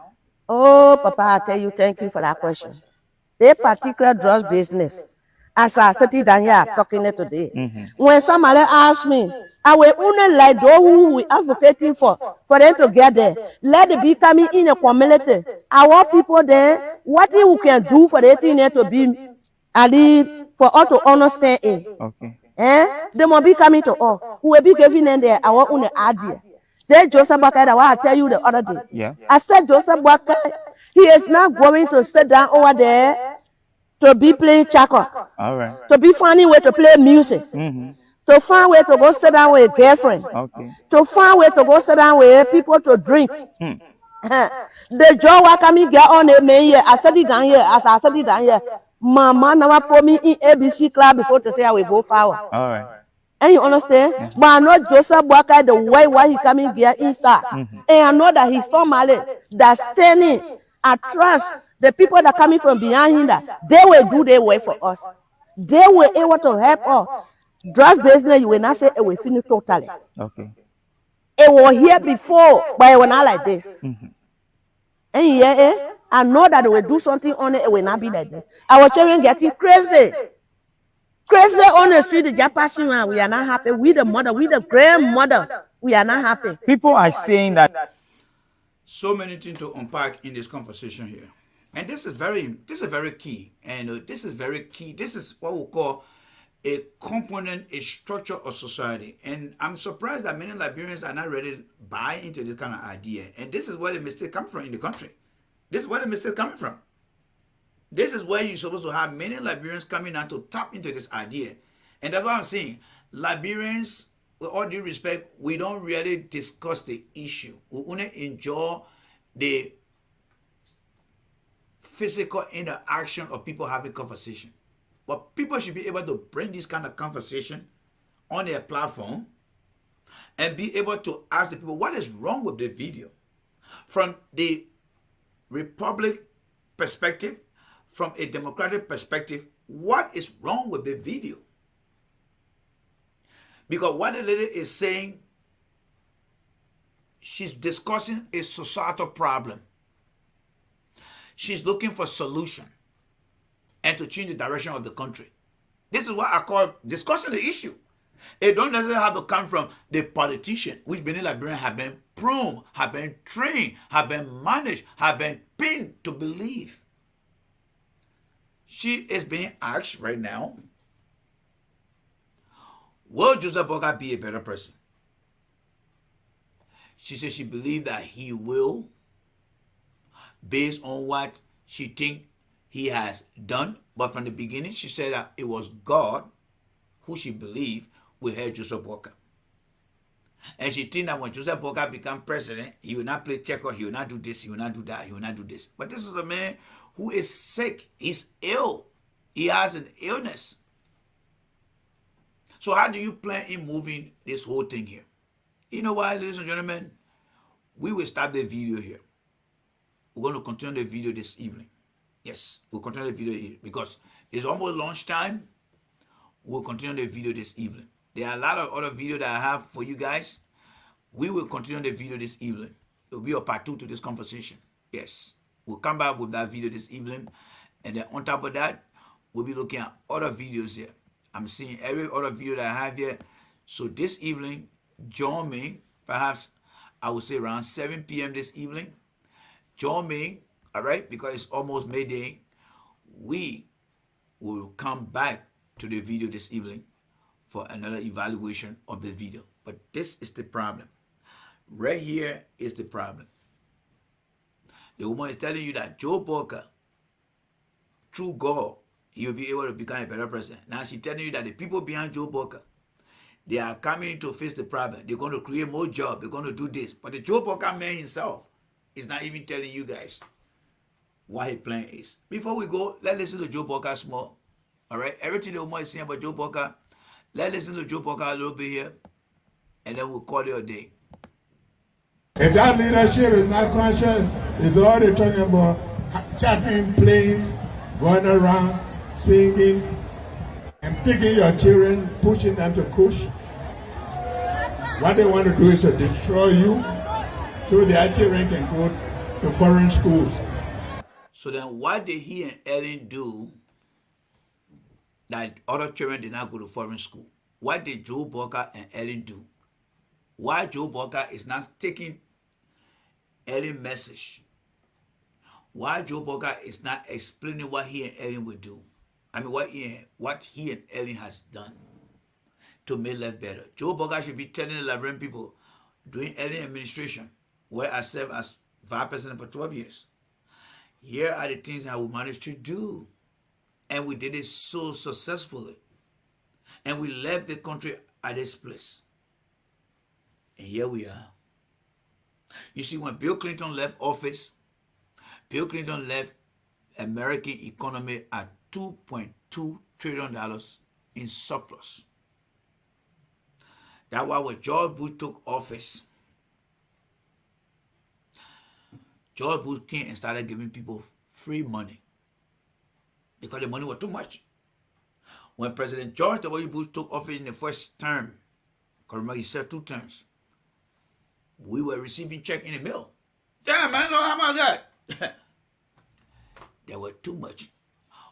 Oh, Papa, I tell you, thank you for that question. That particular drugs business, as I sitting down here talking it today, when somebody asks me, I will only like those who we advocating for them to get there. Let it be coming in a community. Our people there, what we can do for the thing to be, for us to understand it. Okay. They must be coming to us. We will be giving them our own idea. Then Joseph Boakai, that I tell you the other day. Yeah. I said Joseph Boakai, he is not going to sit down over there to be playing chako, All right. to be finding way to play music, to find way to go sit down with a girlfriend, Okay. to find way to go sit down with people to drink. The job what coming get on the main here, I said it down here, as I said it down here. Mama never put me in ABC club before to say I will go forward. All right. And you understand? But I know Joseph Boakai, the way why he coming here inside. And I know that he's somebody that's standing. I trust the people that coming from behind him that they will do their work for us. They will able to help us. Drug business, you will not say it will finish totally. Okay. It was here before, but it was not like this. And yeah, I know that they will do something on it, it will not be like this. Our children getting crazy. Crazy on the street, they just passing around. We are not happy. We the mother, we the grandmother, we are not happy. People are saying that So many things to unpack in this conversation here, and this is very key, and this is very key. This is what we call a component, a structure of society, and I'm surprised that many Liberians are not ready to buy into this kind of idea. And this is where the mistake comes from in the country. This is where the mistake coming from. This is where you're supposed to have many Liberians coming out to tap into this idea, and that's what I'm saying. Liberians, with all due respect, we don't really discuss the issue. We only enjoy the physical interaction of people having conversation. But people should be able to bring this kind of conversation on their platform and be able to ask the people what is wrong with the video. From the Republic perspective, from a democratic perspective, what is wrong with the video? Because what the lady is saying, she's discussing a societal problem. She's looking for solution and to change the direction of the country. This is what I call discussing the issue. It don't necessarily have to come from the politician, which many Liberians have been pruned, have been trained, have been managed, have been pinned to believe. She is being asked right now, will Joseph Boakai be a better person? She said she believes that he will, based on what she thinks he has done. But from the beginning, she said that it was God who she believed will help Joseph Boakai. And she thinks that when Joseph Boakai become president, he will not play checker, he will not do this, he will not do that, he will not do this. But this is a man who is sick, he's ill, he has an illness. So how do you plan in moving this whole thing here? You know what, ladies and gentlemen? We will start the video here. We're going to continue the video this evening. Yes, we'll continue the video here because it's almost lunchtime. We'll continue the video this evening. There are a lot of other videos that I have for you guys. We will continue the video this evening. It will be a part 2 to this conversation. Yes, we'll come back with that video this evening. And then on top of that, we'll be looking at other videos here. I'm seeing every other video that I have here. So this evening, join me, perhaps I would say around 7 p.m. this evening. Join me, all right, because it's almost midday. We will come back to the video this evening for another evaluation of the video. But this is the problem. Right here is the problem. The woman is telling you that Joe Boakai, through God, you'll be able to become a better president. Now she's telling you that the people behind Joe Boakai, they are coming to face the problem. They're going to create more jobs. They're going to do this. But the Joe Boakai man himself is not even telling you guys what his plan is. Before we go, let's listen to Joe Boakai small. All right? Everything the woman is saying about Joe Boakai, let's listen to Joe Boakai a little bit here, and then we'll call it a day. If that leadership is not conscious, it's all they're talking about chartering planes, going around, singing, and taking your children, pushing them to kush. What they want to do is to destroy you so their children can go to foreign schools. So then what did he and Ellen do that other children did not go to foreign school? What did Joe Boakai and Ellen do? Why Joe Boakai is not taking Ellen's message? Why Joe Boakai is not explaining what he and Ellen will do? I mean, what he and Ellen has done to make life better. Joe Boakai should be telling the Liberian people during Ellen administration, where I served as vice president for 12 years. Here are the things that we managed to do. And we did it so successfully. And we left the country at this place. And here we are. You see, when Bill Clinton left office, Bill Clinton left American economy at $2.2 trillion in surplus. That's why when George Bush took office, George Bush came and started giving people free money because the money was too much. When President George W. Bush took office in the first term, because remember he served 2 terms, we were receiving check in the mail. Damn, man, how about that? There were too much.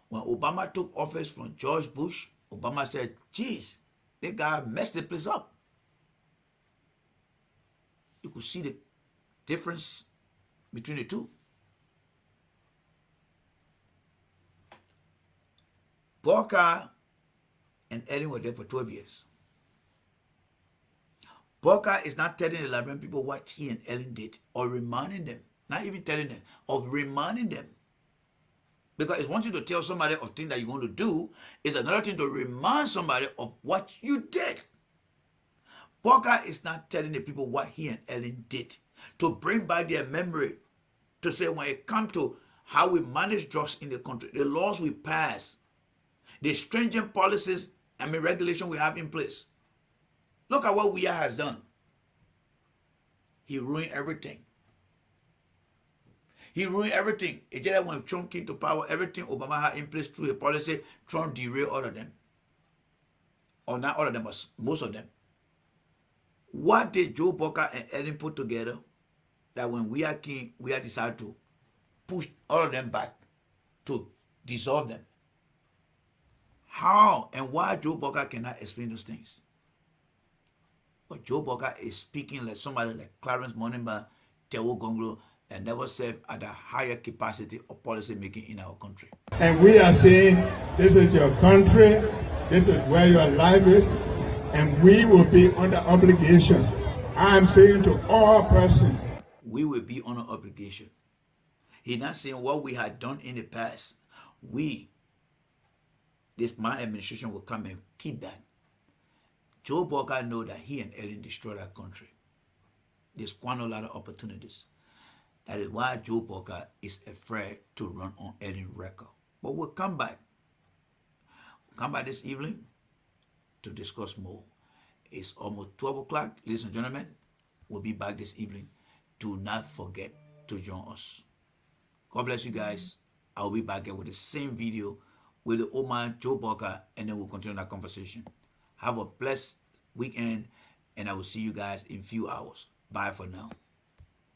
When Obama took office from George Bush, Obama said, geez, they guy messed the place up. You could see the difference between the two. Boakai and Ellen were there for 12 years. Boakai is not telling the Liberian people what he and Ellen did, or reminding them, not even telling them, of reminding them. Because it's one thing to tell somebody of things that you're going to do, it's another thing to remind somebody of what you did. Boakai is not telling the people what he and Ellen did, to bring back their memory, to say when it comes to how we manage drugs in the country, the laws we pass, the stringent policies and regulation we have in place. Look at what Weah has done. He ruined everything. He ruined everything. It's just that when Trump came to power, everything Obama had in place through a policy, Trump derailed all of them. Or not all of them, but most of them. What did Joe Boakai and Ellen put together that when Weah came, Weah decided to push all of them back, to dissolve them? How and why Joe Boakai cannot explain those things? But Joe Boakai is speaking like somebody like Clarence Monimba, Tewo Gonglo, that never served at a higher capacity of policy making in our country. And we are saying, this is your country, this is where your life is, and we will be under obligation. I am saying to all persons, we will be under obligation. He's not saying what we had done in the past. My administration will come and keep that. Joe Boakai know that he and Ellen destroyed our country. They squander a lot of opportunities. That is why Joe Boakai is afraid to run on Ellen's record. But we'll come back. We'll come back this evening to discuss more. It's almost 12 o'clock, ladies and gentlemen. We'll be back this evening. Do not forget to join us. God bless you guys. I'll be back here with the same video with the old man Joe Boakai, and then we'll continue that conversation. Have a blessed weekend, and I will see you guys in a few hours. Bye for now.